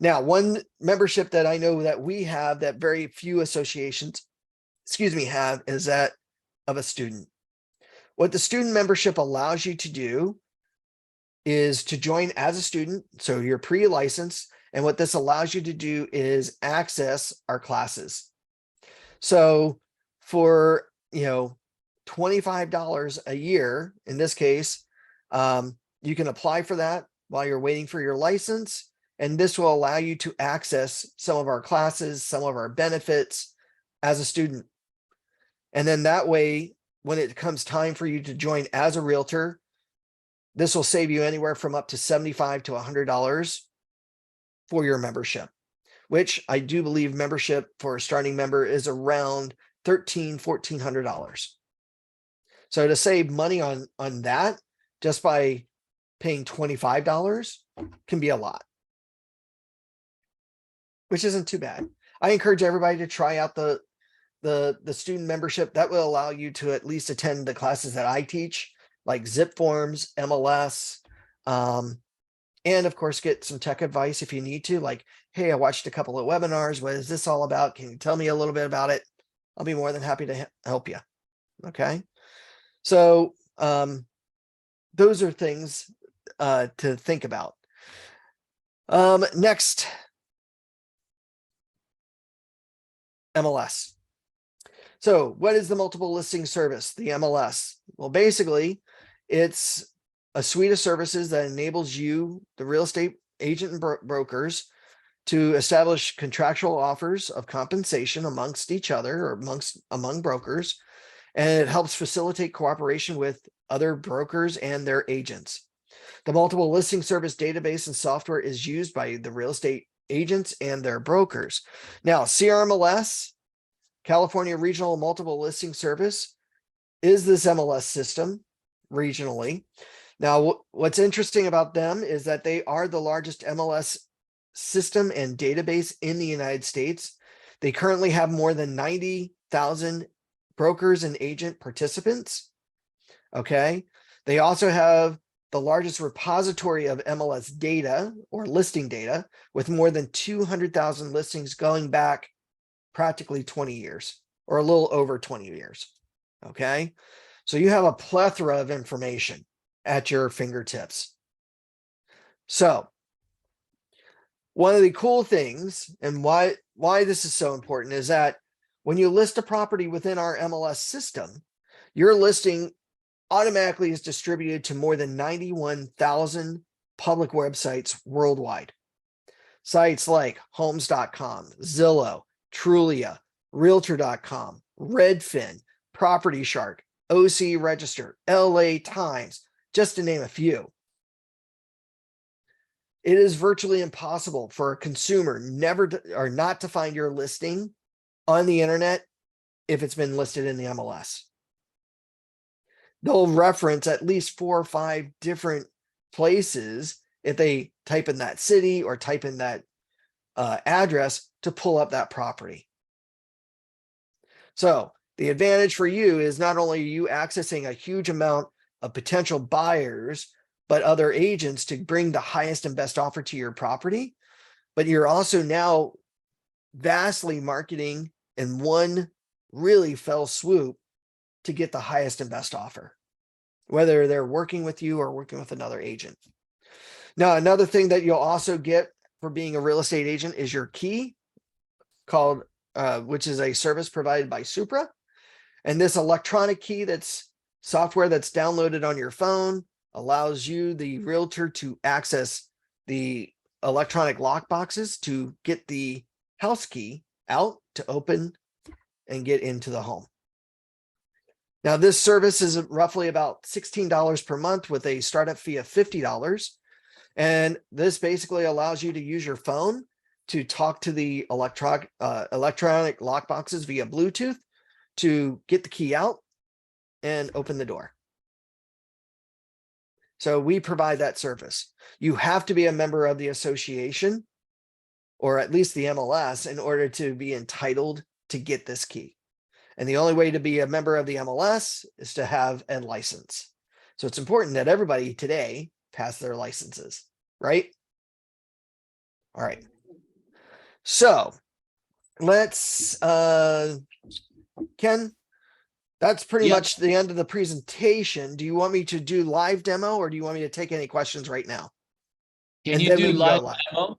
Now, one membership that I know that we have that very few associations, have is that of a student. What the student membership allows you to do is to join as a student. So you're pre-licensed. And what this allows you to do is access our classes. So for, $25 a year, in this case, you can apply for that while you're waiting for your license. And this will allow you to access some of our classes, some of our benefits as a student. And then that way, when it comes time for you to join as a realtor, this will save you anywhere from up to $75 to $100 for your membership, which I do believe membership for a starting member is around $1,400. So to save money on that, just by paying $25 can be a lot, which isn't too bad. I encourage everybody to try out the student membership. That will allow you to at least attend the classes that I teach, like zip forms, MLS, and of course, get some tech advice if you need to, like, hey, I watched a couple of webinars. What is this all about? Can you tell me a little bit about it? I'll be more than happy to help you. Okay. So those are things to think about. Next, MLS. So what is the multiple listing service, the MLS? Well, basically, it's a suite of services that enables you, the real estate agent and brokers, to establish contractual offers of compensation amongst each other or among brokers. And it helps facilitate cooperation with other brokers and their agents. The multiple listing service database and software is used by the real estate agents and their brokers. Now, CRMLS, California Regional Multiple Listing Service, is this MLS system regionally. Now, what's interesting about them is that they are the largest MLS system and database in the United States. They currently have more than 90,000 brokers and agent participants. Okay. They also have the largest repository of MLS data or listing data with more than 200,000 listings going back practically 20 years or a little over 20 years. Okay. So you have a plethora of information at your fingertips. So one of the cool things and why this is so important is that when you list a property within our MLS system, your listing automatically is distributed to more than 91,000 public websites worldwide. Sites like homes.com, Zillow, Trulia, realtor.com, Redfin, Property Shark, OC Register, LA Times, just to name a few. It is virtually impossible for a consumer not to find your listing on the internet if it's been listed in the MLS. They'll reference at least 4 or 5 different places if they type in that city or type in that address to pull up that property. So the advantage for you is not only you accessing a huge amount of potential buyers, but other agents to bring the highest and best offer to your property, but you're also now vastly marketing in one really fell swoop to get the highest and best offer, whether they're working with you or working with another agent. Now, another thing that you'll also get for being a real estate agent is your key called, which is a service provided by Supra. And this electronic key that's software that's downloaded on your phone allows you, the realtor, to access the electronic lock boxes to get the house key out to open and get into the home. Now, this service is roughly about $16 per month with a startup fee of $50. And this basically allows you to use your phone to talk to the electronic lock boxes via Bluetooth to get the key out and open the door. So we provide that service. You have to be a member of the association or at least the MLS in order to be entitled to get this key. And the only way to be a member of the MLS is to have a license. So it's important that everybody today pass their licenses, right? All right. So let's, Ken, that's pretty Yeah. much the end of the presentation. Do you want me to do live demo or do you want me to take any questions right now? Can And you then we do can go live live. demo?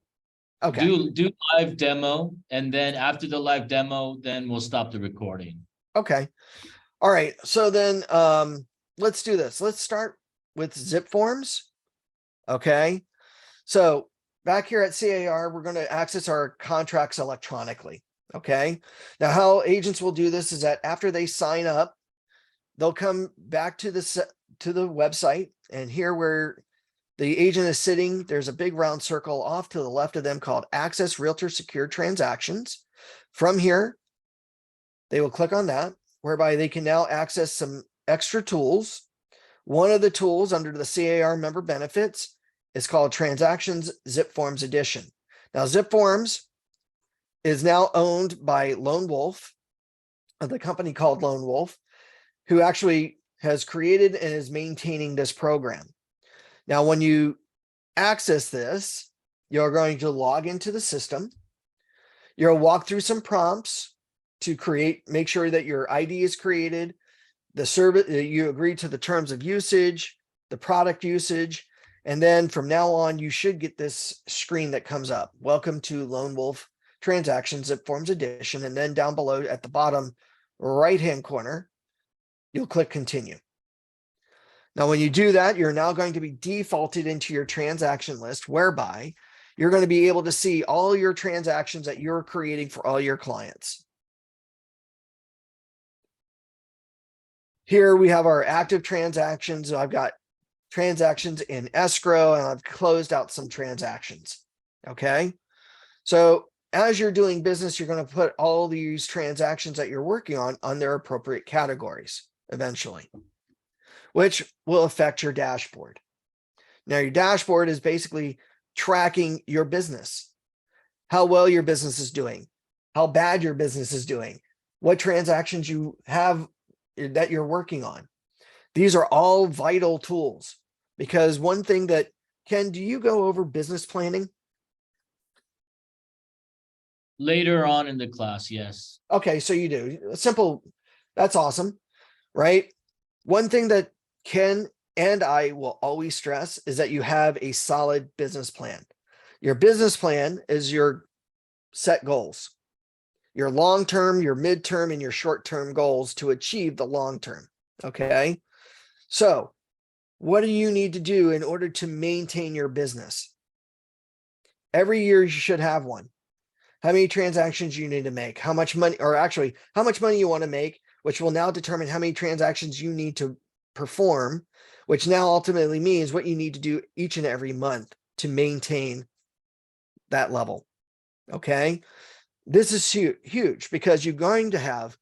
Okay. Do live demo, and then after the live demo, then we'll stop the recording. Okay. All right. So then let's do this. Let's start with zip forms. Okay. So back here at CAR, we're going to access our contracts electronically. Okay. Now, how agents will do this is that after they sign up, they'll come back to the website, and here where the agent is sitting, there's a big round circle off to the left of them called Access Realtor Secured Transactions. From here, they will click on that, whereby they can now access some extra tools. One of the tools under the CAR member benefits is called Transactions Zip Forms Edition. Now, Zip Forms is now owned by Lone Wolf, the company called Lone Wolf, who actually has created and is maintaining this program. Now, when you access this, you're going to log into the system. You'll walk through some prompts to make sure that your ID is created, the service, you agree to the terms of usage, the product usage, and then from now on, you should get this screen that comes up. Welcome to Lone Wolf Transactions Zip Forms Edition. And then down below at the bottom right-hand corner, you'll click Continue. Now, when you do that, you're now going to be defaulted into your transaction list, whereby you're going to be able to see all your transactions that you're creating for all your clients. Here we have our active transactions. I've got transactions in escrow, and I've closed out some transactions. Okay. So as you're doing business, you're going to put all these transactions that you're working on their appropriate categories eventually, which will affect your dashboard. Now, your dashboard is basically tracking your business, how well your business is doing, how bad your business is doing, what transactions you have that you're working on. These are all vital tools because one thing that, Ken, do you go over business planning? Later on in the class, yes. Okay, so you do. Simple. That's awesome, right? One thing that Ken and I will always stress is that you have a solid business plan. Your business plan is your set goals, your long-term, your midterm, and your short-term goals to achieve the long-term. Okay. So what do you need to do in order to maintain your business? Every year you should have one. How many transactions you need to make, how much money, or actually how much money you want to make, which will now determine how many transactions you need to perform, which now ultimately means what you need to do each and every month to maintain that level. Okay. This is huge because you're going to have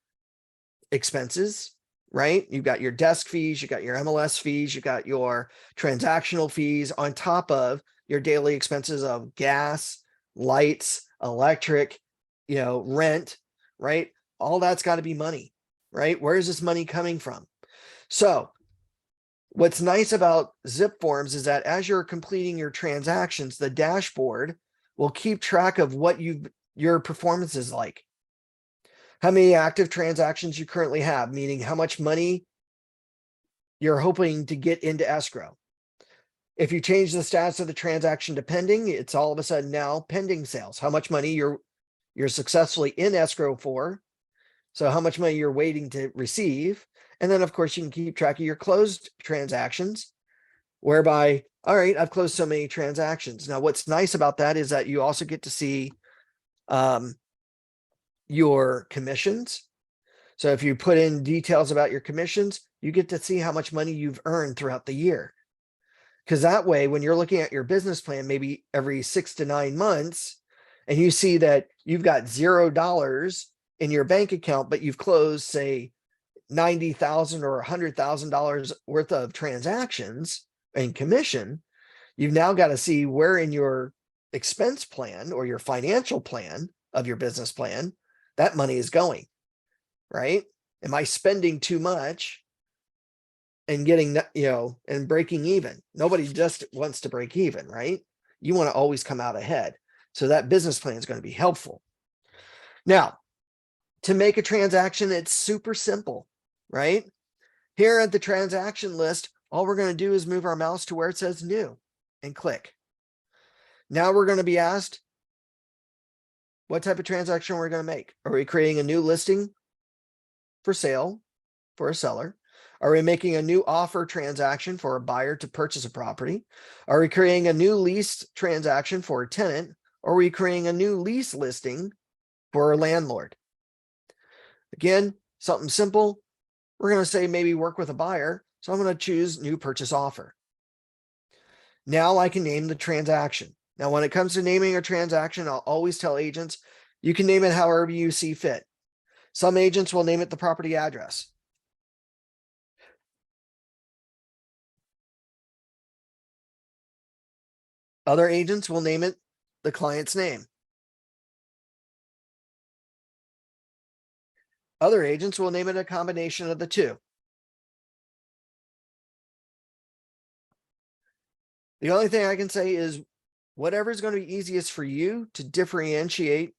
expenses, right? You've got your desk fees, you got your MLS fees, you got your transactional fees on top of your daily expenses of gas, lights, electric, rent, right? All that's got to be money, right? Where is this money coming from? So what's nice about Zip Forms is that as you're completing your transactions, the dashboard will keep track of what your performance is like. How many active transactions you currently have, meaning how much money you're hoping to get into escrow. If you change the status of the transaction to pending, it's all of a sudden now pending sales. How much money you're successfully in escrow for. So how much money you're waiting to receive. And then of course you can keep track of your closed transactions, whereby, all right, I've closed so many transactions. Now, what's nice about that is that you also get to see your commissions. So if you put in details about your commissions, you get to see how much money you've earned throughout the year. Because that way, when you're looking at your business plan, maybe every 6 to 9 months, and you see that you've got $0 in your bank account, but you've closed, say, $90,000 or $100,000 worth of transactions and commission, you've now got to see where in your expense plan or your financial plan of your business plan that money is going, right? Am I spending too much and getting, and breaking even? Nobody just wants to break even, right? You want to always come out ahead. So that business plan is going to be helpful. Now, to make a transaction, it's super simple, right? Here at the transaction list, all we're going to do is move our mouse to where it says new and click. Now we're going to be asked what type of transaction we're going to make. Are we creating a new listing for sale for a seller? Are we making a new offer transaction for a buyer to purchase a property? Are we creating a new lease transaction for a tenant? Or are we creating a new lease listing for a landlord? Again, something simple. We're going to say maybe work with a buyer. So I'm going to choose new purchase offer. Now I can name the transaction. Now, when it comes to naming a transaction, I'll always tell agents, you can name it however you see fit. Some agents will name it the property address. Other agents will name it the client's name. Other agents will name it a combination of the two. The only thing I can say is whatever is going to be easiest for you to differentiate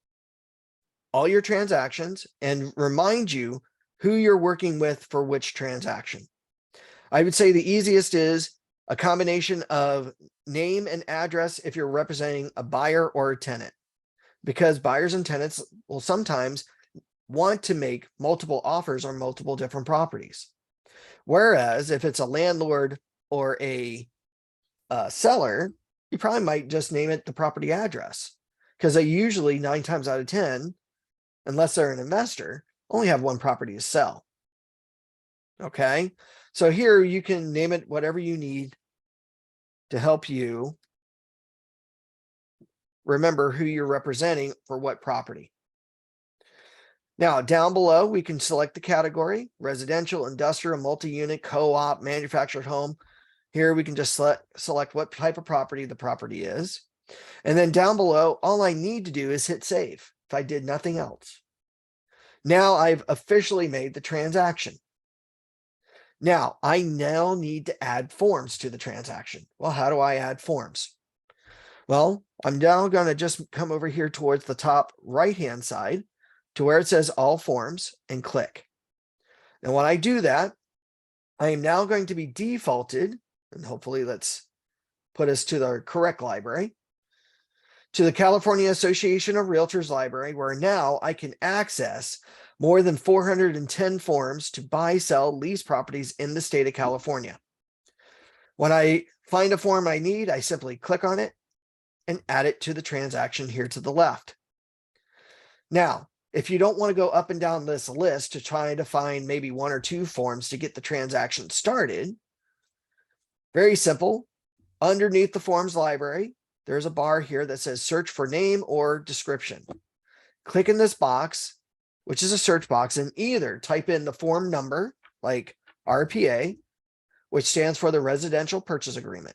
all your transactions and remind you who you're working with for which transaction. I would say the easiest is a combination of name and address if you're representing a buyer or a tenant, because buyers and tenants will sometimes want to make multiple offers on multiple different properties. Whereas if it's a landlord or a seller, you probably might just name it the property address, because they usually 9 times out of 10, unless they're an investor, only have one property to sell. Okay, so here you can name it whatever you need to help you remember who you're representing for what property. Now, down below, we can select the category: residential, industrial, multi-unit, co-op, manufactured home. Here we can just select what type of property the property is. And then down below, all I need to do is hit save if I did nothing else. Now I've officially made the transaction. Now, I now need to add forms to the transaction. Well, how do I add forms? Well, I'm now going to just come over here towards the top right-hand side to where it says all forms and click. And when I do that, I am now going to be defaulted, and hopefully let's put us to the correct library, to the California Association of Realtors library, where now I can access more than 410 forms to buy, sell, lease properties in the state of California. When I find a form I need, I simply click on it and add it to the transaction here to the left. Now, if you don't want to go up and down this list to try to find maybe one or two forms to get the transaction started, very simple. Underneath the forms library, there's a bar here that says search for name or description. Click in this box, which is a search box, and either type in the form number, like RPA, which stands for the Residential Purchase Agreement.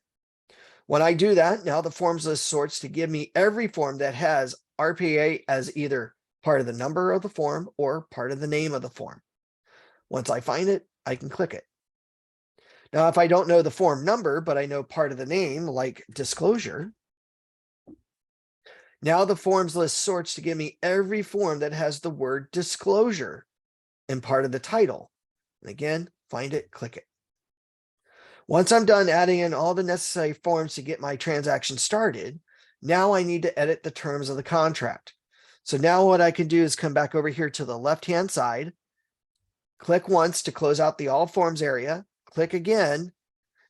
When I do that, now the forms list sorts to give me every form that has RPA as either part of the number of the form or part of the name of the form. Once I find it, I can click it. Now, if I don't know the form number, but I know part of the name, like disclosure, now the forms list sorts to give me every form that has the word disclosure in part of the title. And again, find it, click it. Once I'm done adding in all the necessary forms to get my transaction started, now I need to edit the terms of the contract. So now what I can do is come back over here to the left-hand side, click once to close out the all forms area, click again,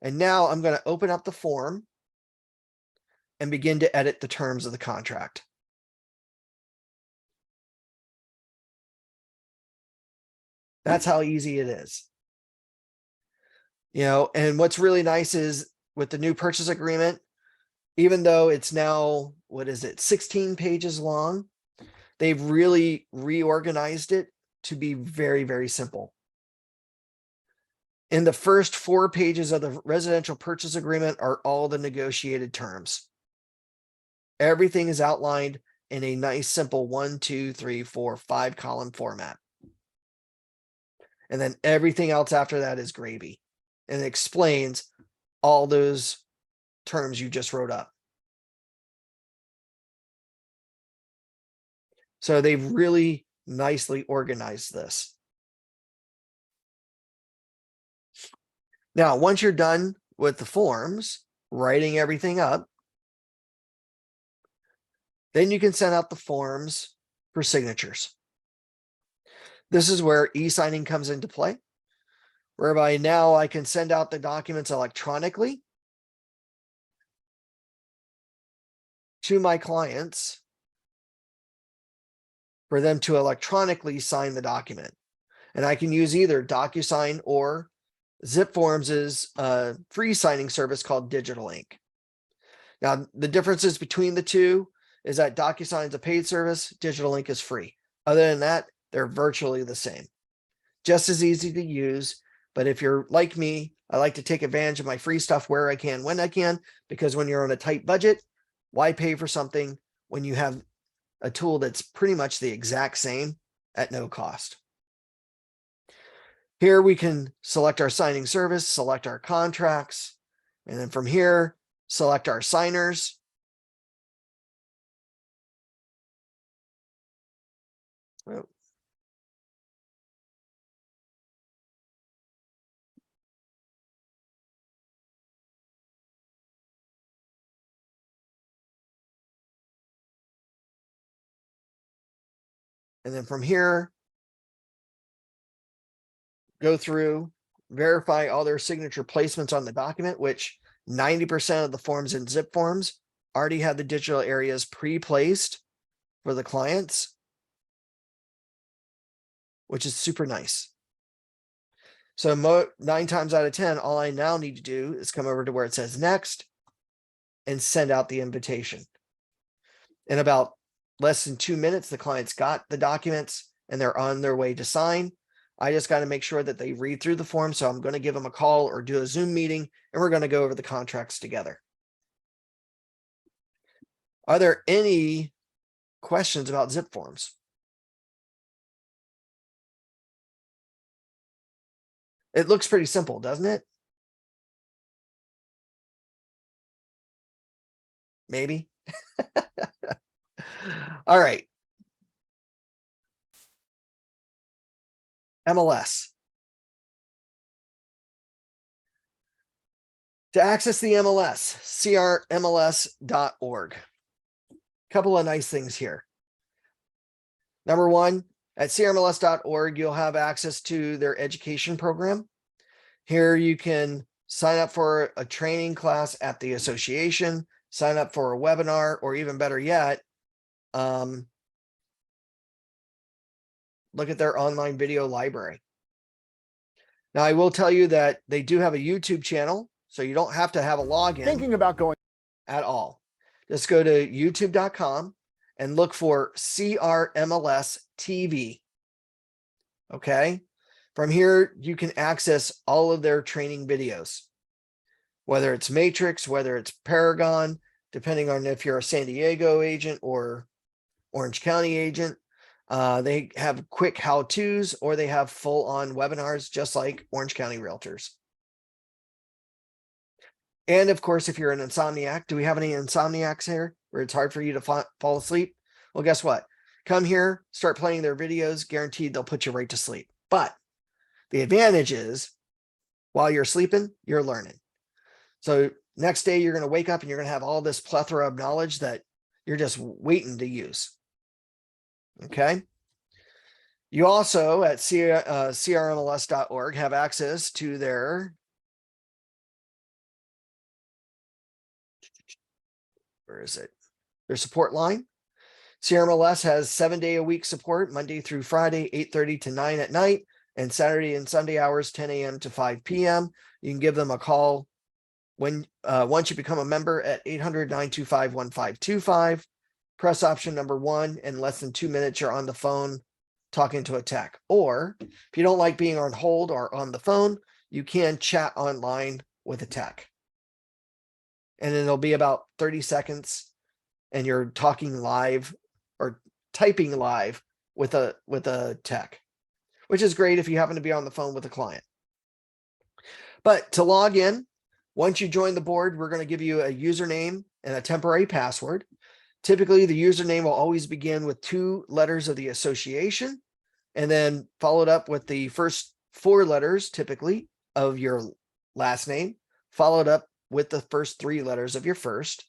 and now I'm going to open up the form and begin to edit the terms of the contract. That's how easy it is. And what's really nice is with the new purchase agreement, even though it's now, 16 pages long, they've really reorganized it to be very, very simple. In the first 4 pages of the residential purchase agreement are all the negotiated terms. Everything is outlined in a nice, simple 1, 2, 3, 4, 5 column format. And then everything else after that is gravy, and it explains all those terms you just wrote up. So they've really nicely organized this. Now, once you're done with the forms, writing everything up, then you can send out the forms for signatures. This is where e-signing comes into play, whereby now I can send out the documents electronically to my clients for them to electronically sign the document. And I can use either DocuSign or Zip Forms' free signing service called Digital Ink. Now, the differences between the two is that DocuSign is a paid service, Digital Ink is free. Other than that, they're virtually the same. Just as easy to use, but if you're like me, I like to take advantage of my free stuff where I can, when I can, because when you're on a tight budget, why pay for something when you have a tool that's pretty much the exact same at no cost? Here we can select our signing service, select our contracts, and then from here, select our signers. Oh. And then from here, go through, verify all their signature placements on the document, which 90% of the forms in Zip Forms already have the digital areas pre-placed for the clients, which is super nice. So 9 times out of 10, all I now need to do is come over to where it says next and send out the invitation. In about less than 2 minutes, the client's got the documents and they're on their way to sign. I just got to make sure that they read through the form. So I'm going to give them a call or do a Zoom meeting, and we're going to go over the contracts together. Are there any questions about Zip Forms? It looks pretty simple, doesn't it? Maybe. All right. MLS. To access the MLS, crmls.org. Couple of nice things here. Number one, at crmls.org, you'll have access to their education program. Here you can sign up for a training class at the association, sign up for a webinar, or even better yet, look at their online video library. Now, I will tell you that they do have a YouTube channel, so you don't have to have a login. Thinking about going at all. Just go to youtube.com and look for CRMLS TV. Okay. From here, you can access all of their training videos, whether it's Matrix, whether it's Paragon, depending on if you're a San Diego agent or Orange County agent. They have quick how-tos, or they have full-on webinars, just like Orange County Realtors. And of course, if you're an insomniac, do we have any insomniacs here where it's hard for you to fall asleep? Well, guess what? Come here, start playing their videos, guaranteed they'll put you right to sleep. But the advantage is while you're sleeping, you're learning. So next day, you're going to wake up and you're going to have all this plethora of knowledge that you're just waiting to use. Okay. You also at crmls.org have access to their their support line. CRMLS has 7-day-a-week support, Monday through Friday, 8:30 to 9 at night, and Saturday and Sunday hours, 10 a.m. to 5 p.m. You can give them a call when once you become a member at 800-925-1525. Press option number 1. In less than 2 minutes, you're on the phone talking to a tech. Or if you don't like being on hold or on the phone, you can chat online with a tech. And it'll be about 30 seconds and you're talking live or typing live with a tech, which is great if you happen to be on the phone with a client. But to log in, once you join the board, we're going to give you a username and a temporary password. Typically, the username will always begin with 2 letters of the association and then followed up with the first 4 letters, typically, of your last name, followed up with the first 3 letters of your first,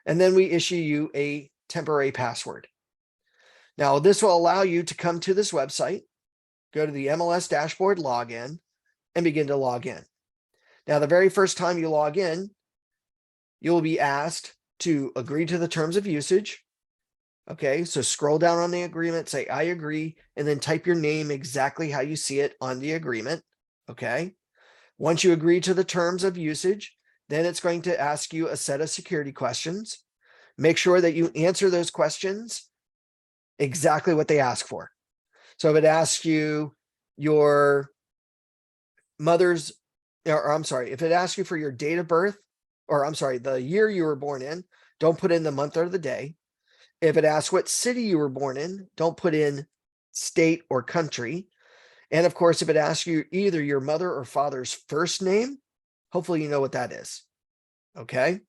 and then we issue you a temporary password. Now, this will allow you to come to this website, go to the MLS dashboard login, and begin to log in. Now, the very first time you log in, you'll be asked to agree to the terms of usage. Okay, so scroll down on the agreement, say, I agree, and then type your name exactly how you see it on the agreement. Okay, once you agree to the terms of usage, then it's going to ask you a set of security questions. Make sure that you answer those questions exactly what they ask for. So if it asks you your mother's, or I'm sorry, if it asks you for your date of birth, or I'm sorry, the year you were born in, don't put in the month or the day. If it asks what city you were born in, don't put in state or country. And of course, if it asks you either your mother or father's first name, hopefully you know what that is. Okay.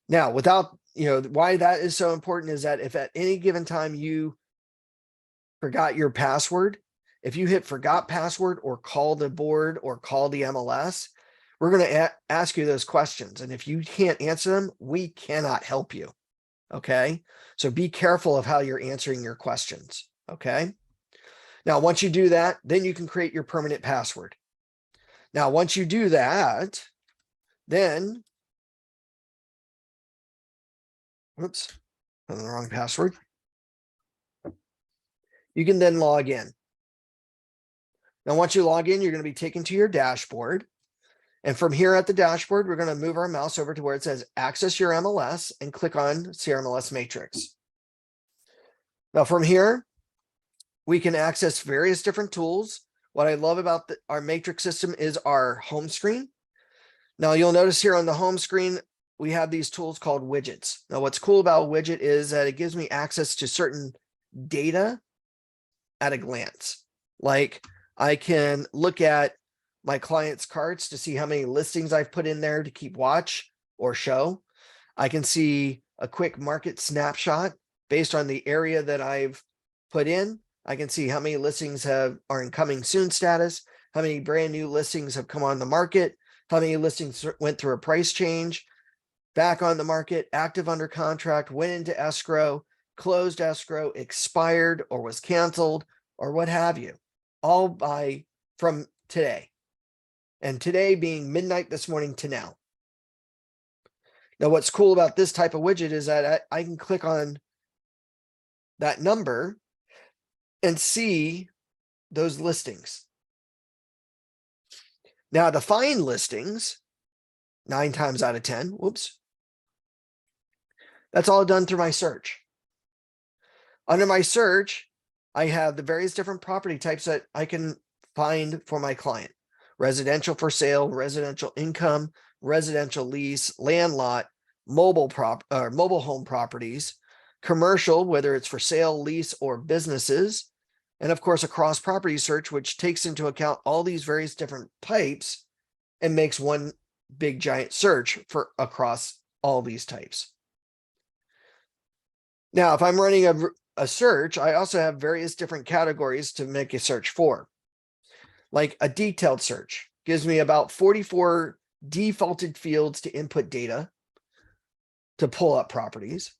Now, without, why that is so important is that if at any given time you forgot your password, if you hit forgot password or call the board or call the MLS, we're going to ask you those questions. And if you can't answer them, we cannot help you. Okay. So be careful of how you're answering your questions. Okay. Now, once you do that, then you can create your permanent password. Now, once you do that, then, oops, the wrong password. You can then log in. Now, once you log in, you're going to be taken to your dashboard. And from here at the dashboard, we're going to move our mouse over to where it says access your MLS and click on CRMLS Matrix. Now, from here, we can access various different tools. What I love about our Matrix system is our home screen. Now, you'll notice here on the home screen, we have these tools called widgets. Now, what's cool about a widget is that it gives me access to certain data at a glance. Like I can look at my clients' carts to see how many listings I've put in there to keep watch or show. I can see a quick market snapshot based on the area that I've put in. I can see how many listings are in coming soon status, how many brand new listings have come on the market, how many listings went through a price change, back on the market, active under contract, went into escrow, closed escrow, expired or was canceled or what have you, all from today. And today being midnight this morning to now. Now, what's cool about this type of widget is that I can click on that number and see those listings. Now, to find listings, 9 times out of 10, whoops, that's all done through my search. Under my search, I have the various different property types that I can find for my client. Residential for sale, residential income, residential lease, land lot, mobile home properties, commercial, whether it's for sale, lease, or businesses, and of course, a cross property search, which takes into account all these various different types and makes one big giant search for across all these types. Now, if I'm running a search, I also have various different categories to make a search for. Like a detailed search gives me about 44 defaulted fields to input data to pull up properties.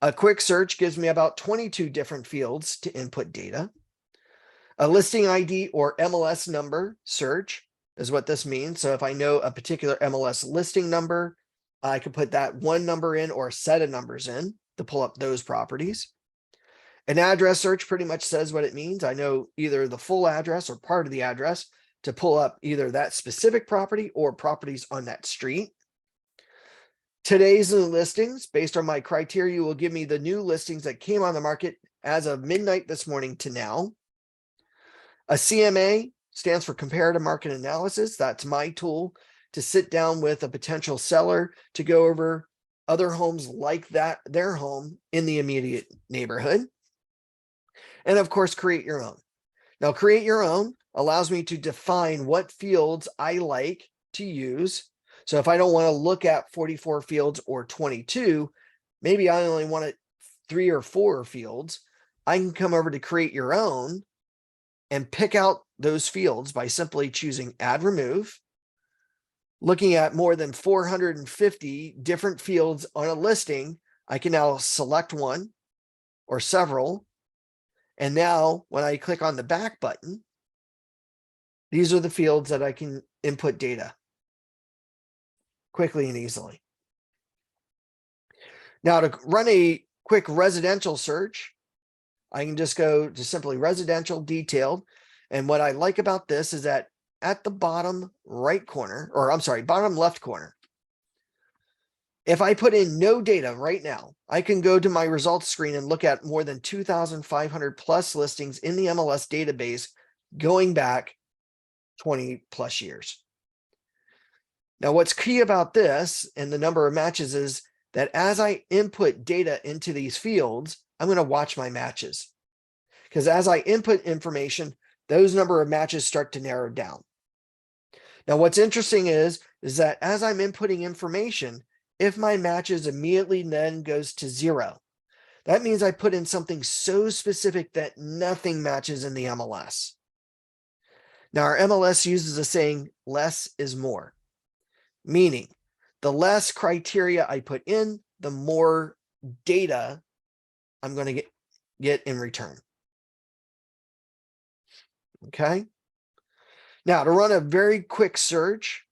A quick search gives me about 22 different fields to input data. A listing ID or MLS number search is what this means. So if I know a particular MLS listing number, I could put that one number in or a set of numbers in to pull up those properties. An address search pretty much says what it means. I know either the full address or part of the address to pull up either that specific property or properties on that street. Today's new listings, based on my criteria, will give me the new listings that came on the market as of midnight this morning to now. A CMA stands for comparative market analysis. That's my tool to sit down with a potential seller to go over other homes like that, their home in the immediate neighborhood. And of course, create your own. Now, create your own allows me to define what fields I like to use. So if I don't want to look at 44 fields or 22, maybe I only want 3 or 4 fields. I can come over to create your own and pick out those fields by simply choosing add remove. Looking at more than 450 different fields on a listing, I can now select one or several. And now when I click on the back button, these are the fields that I can input data quickly and easily. Now to run a quick residential search, I can just go to simply residential detailed. And what I like about this is that at the bottom right corner, or I'm sorry, bottom left corner, if I put in no data right now, I can go to my results screen and look at more than 2,500 plus listings in the MLS database going back 20 plus years. Now, what's key about this and the number of matches is that as I input data into these fields, I'm going to watch my matches. Because as I input information, those number of matches start to narrow down. Now, what's interesting is that as I'm inputting information, if my matches immediately then goes to 0, that means I put in something so specific that nothing matches in the MLS. Now, our MLS uses a saying, less is more, meaning the less criteria I put in, the more data I'm going to get in return. Okay. Now, to run a very quick search,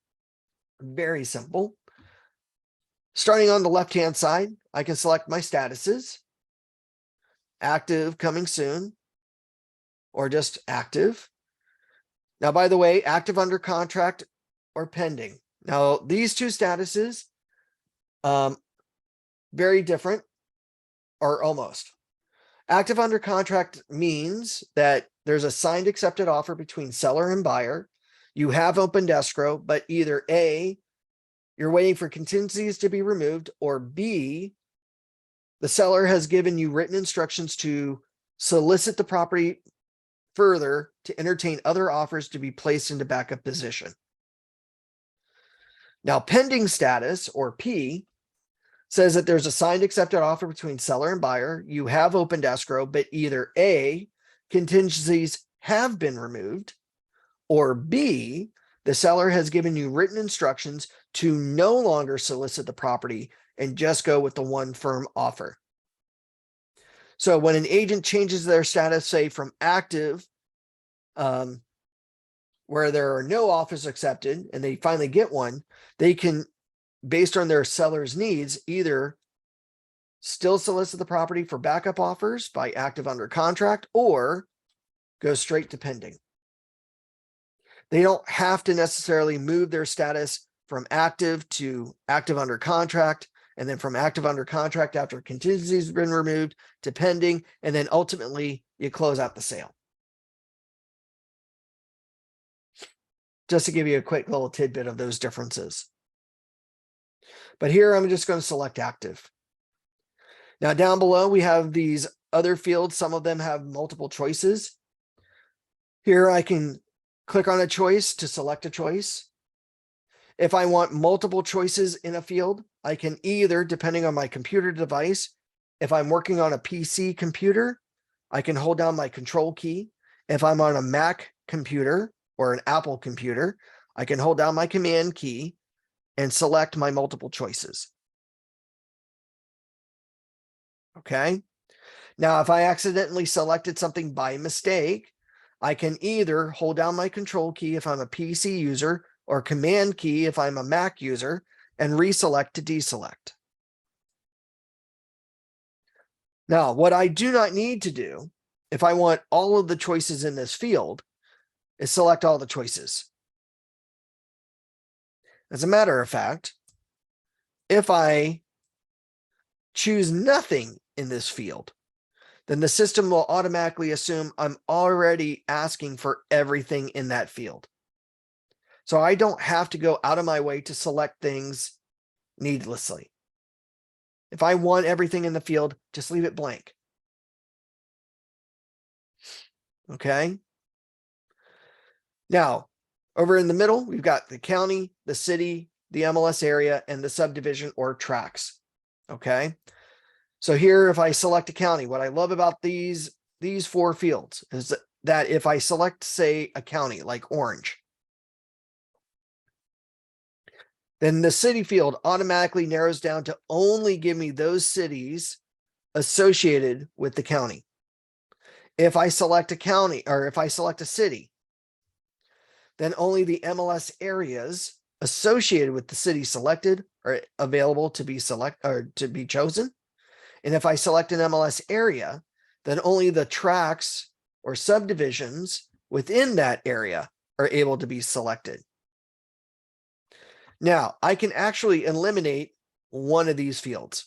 very simple. Starting on the left-hand side, I can select my statuses, active, coming soon, or just active. Now, by the way, active under contract or pending. Now, these two statuses, very different, or almost. Active under contract means that there's a signed accepted offer between seller and buyer. You have opened escrow, but either A, you're waiting for contingencies to be removed, or B, the seller has given you written instructions to solicit the property further to entertain other offers to be placed into backup position. Now, pending status, or P, says that there's a signed accepted offer between seller and buyer. You have opened escrow, but either A, contingencies have been removed, or B, the seller has given you written instructions to no longer solicit the property and just go with the one firm offer. So when an agent changes their status, say from active, where there are no offers accepted, and they finally get one, they can, based on their seller's needs, either still solicit the property for backup offers by active under contract or go straight to pending. They don't have to necessarily move their status from active to active under contract, and then from active under contract after contingency has been removed to pending, and then ultimately you close out the sale. Just to give you a quick little tidbit of those differences. But here I'm just going to select active. Now down below we have these other fields. Some of them have multiple choices. Here I can click on a choice to select a choice. If I want multiple choices in a field, I can either, depending on my computer device, if I'm working on a PC computer, I can hold down my control key. If I'm on a Mac computer or an Apple computer, I can hold down my command key and select my multiple choices. Okay. Now, if I accidentally selected something by mistake, I can either hold down my control key if I'm a PC user or command key if I'm a Mac user and reselect to deselect. Now, what I do not need to do, if I want all of the choices in this field, is select all the choices. As a matter of fact, if I choose nothing in this field, then the system will automatically assume I'm already asking for everything in that field. So I don't have to go out of my way to select things needlessly. If I want everything in the field, just leave it blank. Okay. Now, over in the middle, we've got the county, the city, the MLS area, and the subdivision or tracts. Okay. So here, if I select a county, what I love about these four fields is that if I select, say, a county like Orange, then the city field automatically narrows down to only give me those cities associated with the county. If I select a county, or if I select a city, then only the MLS areas associated with the city selected are available to be chosen. And if I select an MLS area, then only the tracts or subdivisions within that area are able to be selected. Now, I can actually eliminate one of these fields.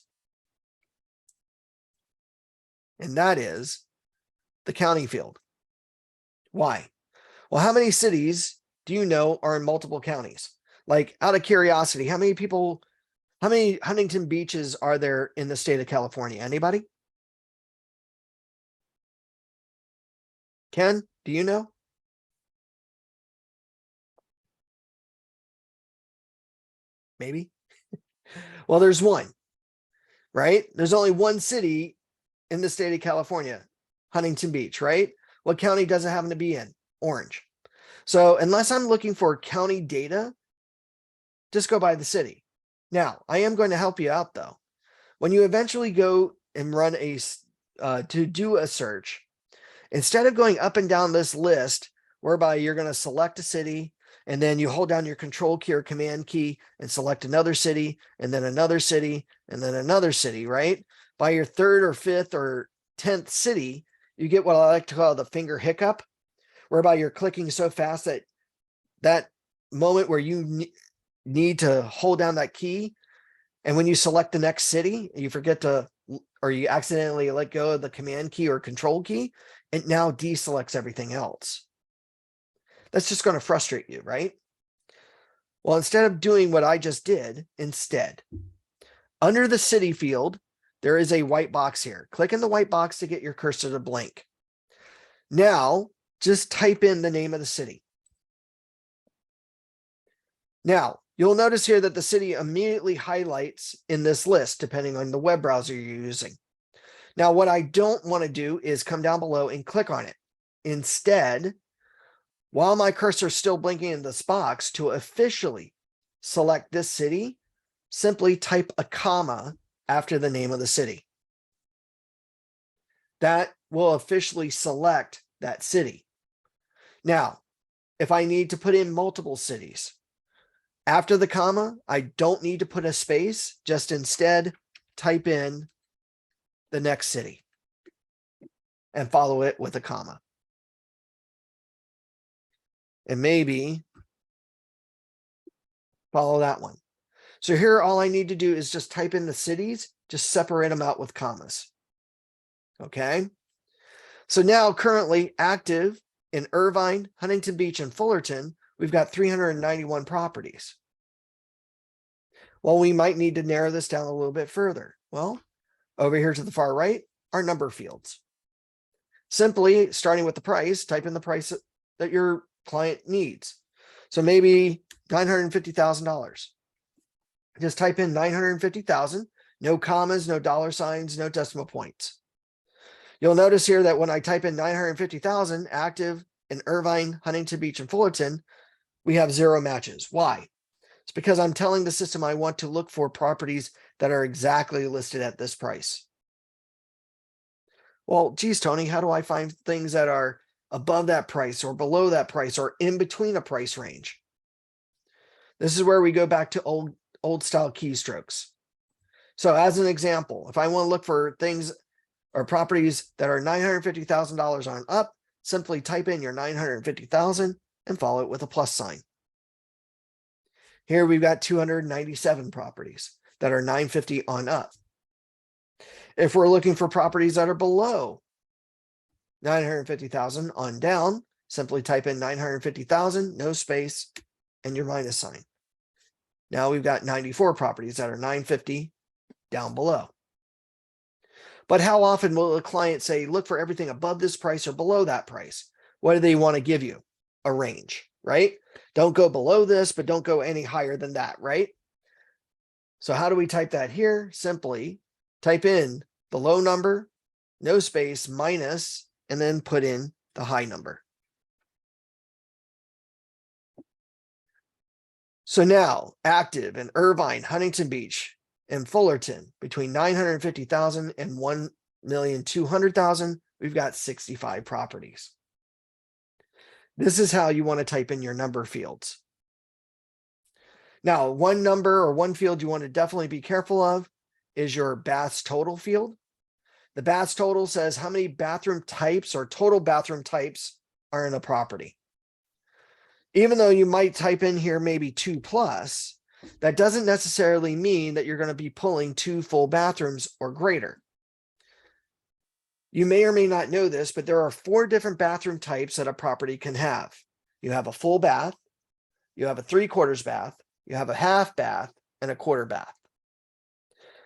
And that is the county field. Why? Well, how many cities do you know are in multiple counties? Like, out of curiosity, how many Huntington beaches are there in the state of California? Anybody? Ken, do you know? Maybe. Well, there's one, right? There's only one city in the state of California, Huntington Beach, right? What county does it happen to be in? Orange. So unless I'm looking for county data, just go by the city. Now, I am going to help you out though. When you eventually go and run to do a search, instead of going up and down this list, whereby you're going to select a city and then you hold down your control key or command key and select another city and then another city and then another city, right? By your third or fifth or 10th city, you get what I like to call the finger hiccup, whereby you're clicking so fast that that moment where you need to hold down that key, and when you select the next city, you forget to, or you accidentally let go of the command key or control key, it now deselects everything else. That's just going to frustrate you, right? Well, instead of doing what I just did, instead, under the city field, there is a white box here. Click in the white box to get your cursor to blank. Now, just type in the name of the city. Now, you'll notice here that the city immediately highlights in this list, depending on the web browser you're using. Now, what I don't want to do is come down below and click on it. Instead, while my cursor is still blinking in this box, to officially select this city, simply type a comma after the name of the city. That will officially select that city. Now, if I need to put in multiple cities, after the comma, I don't need to put a space, just instead type in the next city and follow it with a comma. And maybe follow that one. So here, all I need to do is just type in the cities, just separate them out with commas. Okay. So now currently active in Irvine, Huntington Beach, and Fullerton, we've got 391 properties. Well, we might need to narrow this down a little bit further. Well, over here to the far right are number fields. Simply starting with the price, type in the price that your client needs. So maybe $950,000. Just type in 950,000, no commas, no dollar signs, no decimal points. You'll notice here that when I type in 950,000 active in Irvine, Huntington Beach, and Fullerton, we have 0 matches. Why? It's because I'm telling the system I want to look for properties that are exactly listed at this price. Well, geez, Tony, how do I find things that are above that price or below that price or in between a price range? This is where we go back to old style keystrokes. So as an example, if I want to look for things or properties that are $950,000 on up, simply type in your 950,000 and follow it with a plus sign. Here we've got 297 properties that are 950 on up. If we're looking for properties that are below 950,000 on down, simply type in 950,000, no space, and your minus sign. Now we've got 94 properties that are 950 down below. But how often will a client say, look for everything above this price or below that price? What do they want to give you? A range, right? Don't go below this, but don't go any higher than that, right? So how do we type that here? Simply type in the low number, no space, minus, and then put in the high number. So now active in Irvine, Huntington Beach, and Fullerton between 950,000 and 1,200,000, we've got 65 properties. This is how you want to type in your number fields. Now, one number or one field you want to definitely be careful of is your baths total field. The baths total says how many bathroom types or total bathroom types are in a property. Even though you might type in here maybe 2+, that doesn't necessarily mean that you're going to be pulling 2 full bathrooms or greater. You may or may not know this, but there are 4 different bathroom types that a property can have. You have a full bath, you have a 3/4 bath, you have a half bath, and a quarter bath.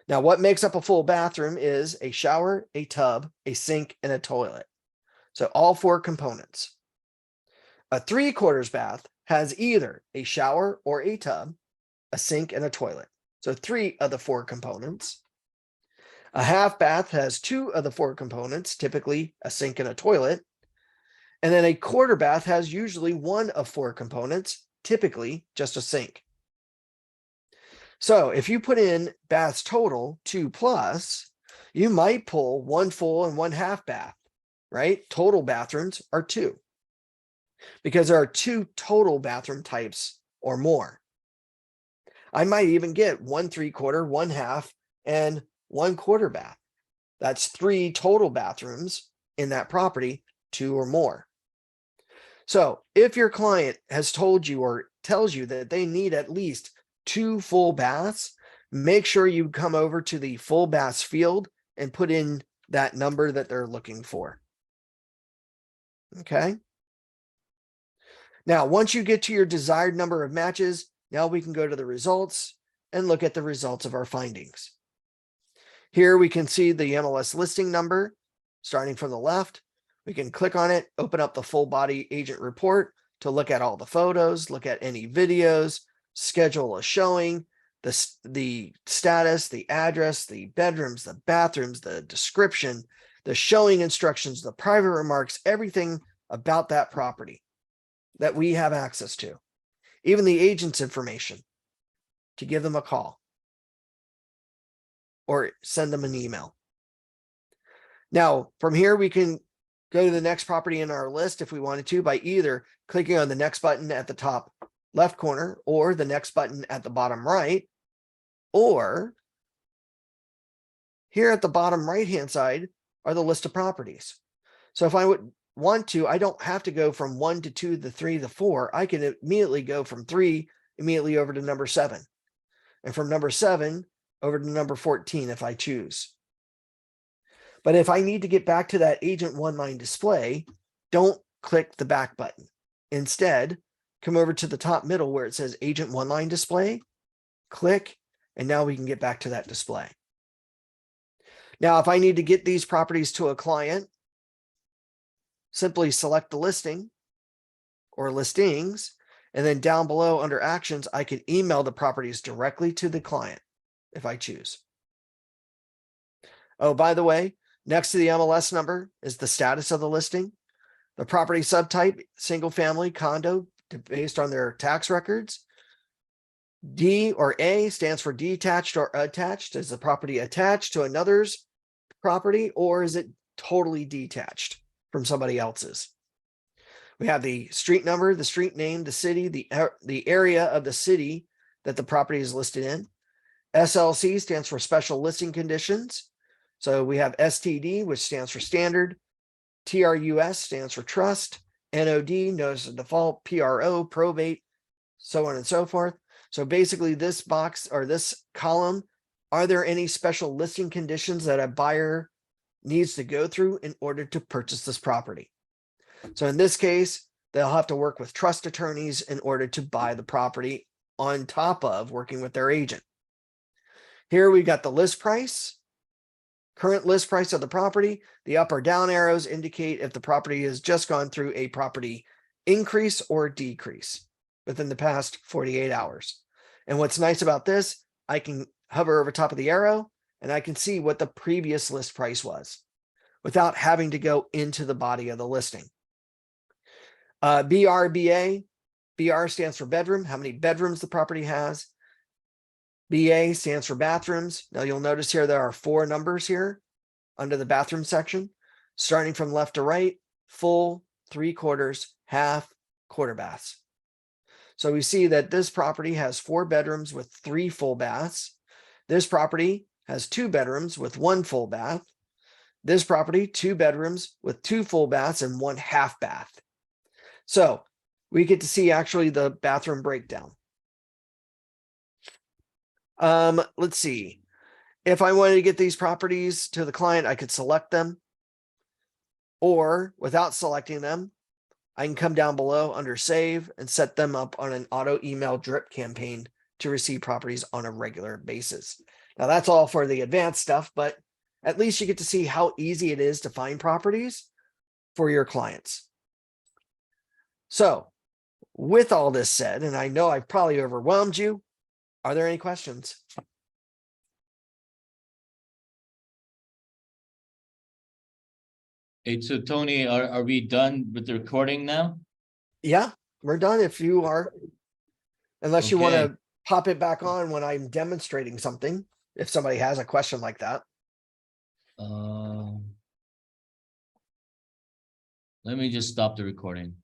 Now, what makes up a full bathroom is a shower, a tub, a sink, and a toilet. So all 4 components. A 3/4 bath has either a shower or a tub, a sink, and a toilet. So 3 of the 4 components. A half bath has 2 of the 4 components, typically a sink and a toilet. And then a quarter bath has usually 1 of 4 components, typically just a sink. So if you put in baths total 2+, you might pull 1 full and 1 half bath, right? Total bathrooms are 2 because there are 2 total bathroom types or more. I might even get 1 3/4, 1 half, and 1 quarter bath. That's 3 total bathrooms in that property, 2 or more. So if your client has told you or tells you that they need at least 2 full baths, make sure you come over to the full baths field and put in that number that they're looking for. Okay. Now, once you get to your desired number of matches, now we can go to the results and look at the results of our findings. Here we can see the MLS listing number starting from the left. We can click on it, open up the full body agent report to look at all the photos, look at any videos, schedule a showing, the status, the address, the bedrooms, the bathrooms, the description, the showing instructions, the private remarks, everything about that property that we have access to, even the agent's information, to give them a call or send them an email. Now, from here, we can go to the next property in our list if we wanted to by either clicking on the next button at the top left corner or the next button at the bottom right, or here at the bottom right-hand side are the list of properties. So if I would want to, I don't have to go from 1 to 2 to 3 to 4. I can immediately go from 3 immediately over to number 7, and from number 7 over to number 14 if I choose. But if I need to get back to that agent one line display, don't click the back button. Instead, come over to the top middle where it says agent one line display, click, and now we can get back to that display. Now, if I need to get these properties to a client, simply select the listing or listings, and then down below under actions, I can email the properties directly to the client if I choose. Oh, by the way, next to the MLS number is the status of the listing, the property subtype, single family, condo, based on their tax records. D or A stands for detached or attached. Is the property attached to another's property, or is it totally detached from somebody else's? We have the street number, the street name, the city, the area of the city that the property is listed in. SLC stands for special listing conditions. So we have STD, which stands for standard. TRUS stands for trust. NOD, notice of default. PRO, probate, so on and so forth. So basically this box or this column, are there any special listing conditions that a buyer needs to go through in order to purchase this property? So in this case, they'll have to work with trust attorneys in order to buy the property on top of working with their agent. Here we've got the list price, current list price of the property. The up or down arrows indicate if the property has just gone through a property increase or decrease within the past 48 hours. And what's nice about this, I can hover over top of the arrow and I can see what the previous list price was without having to go into the body of the listing. BRBA, BR stands for bedroom, how many bedrooms the property has. BA stands for bathrooms. Now you'll notice here there are 4 numbers here under the bathroom section, starting from left to right: full, 3/4, half, quarter baths. So we see that this property has 4 bedrooms with 3 full baths. This property has 2 bedrooms with 1 full bath. This property, 2 bedrooms with 2 full baths and 1 half bath. So we get to see actually the bathroom breakdown. Let's see. If I wanted to get these properties to the client, I could select them, or without selecting them, I can come down below under save and set them up on an auto email drip campaign to receive properties on a regular basis. Now that's all for the advanced stuff, but at least you get to see how easy it is to find properties for your clients. So with all this said, and I know I've probably overwhelmed you, are there any questions? Hey, so Tony, are we done with the recording now? Yeah, we're done if you are. Unless you want Okay. to pop it back on when I'm demonstrating something, if somebody has a question like that. Let me just stop the recording.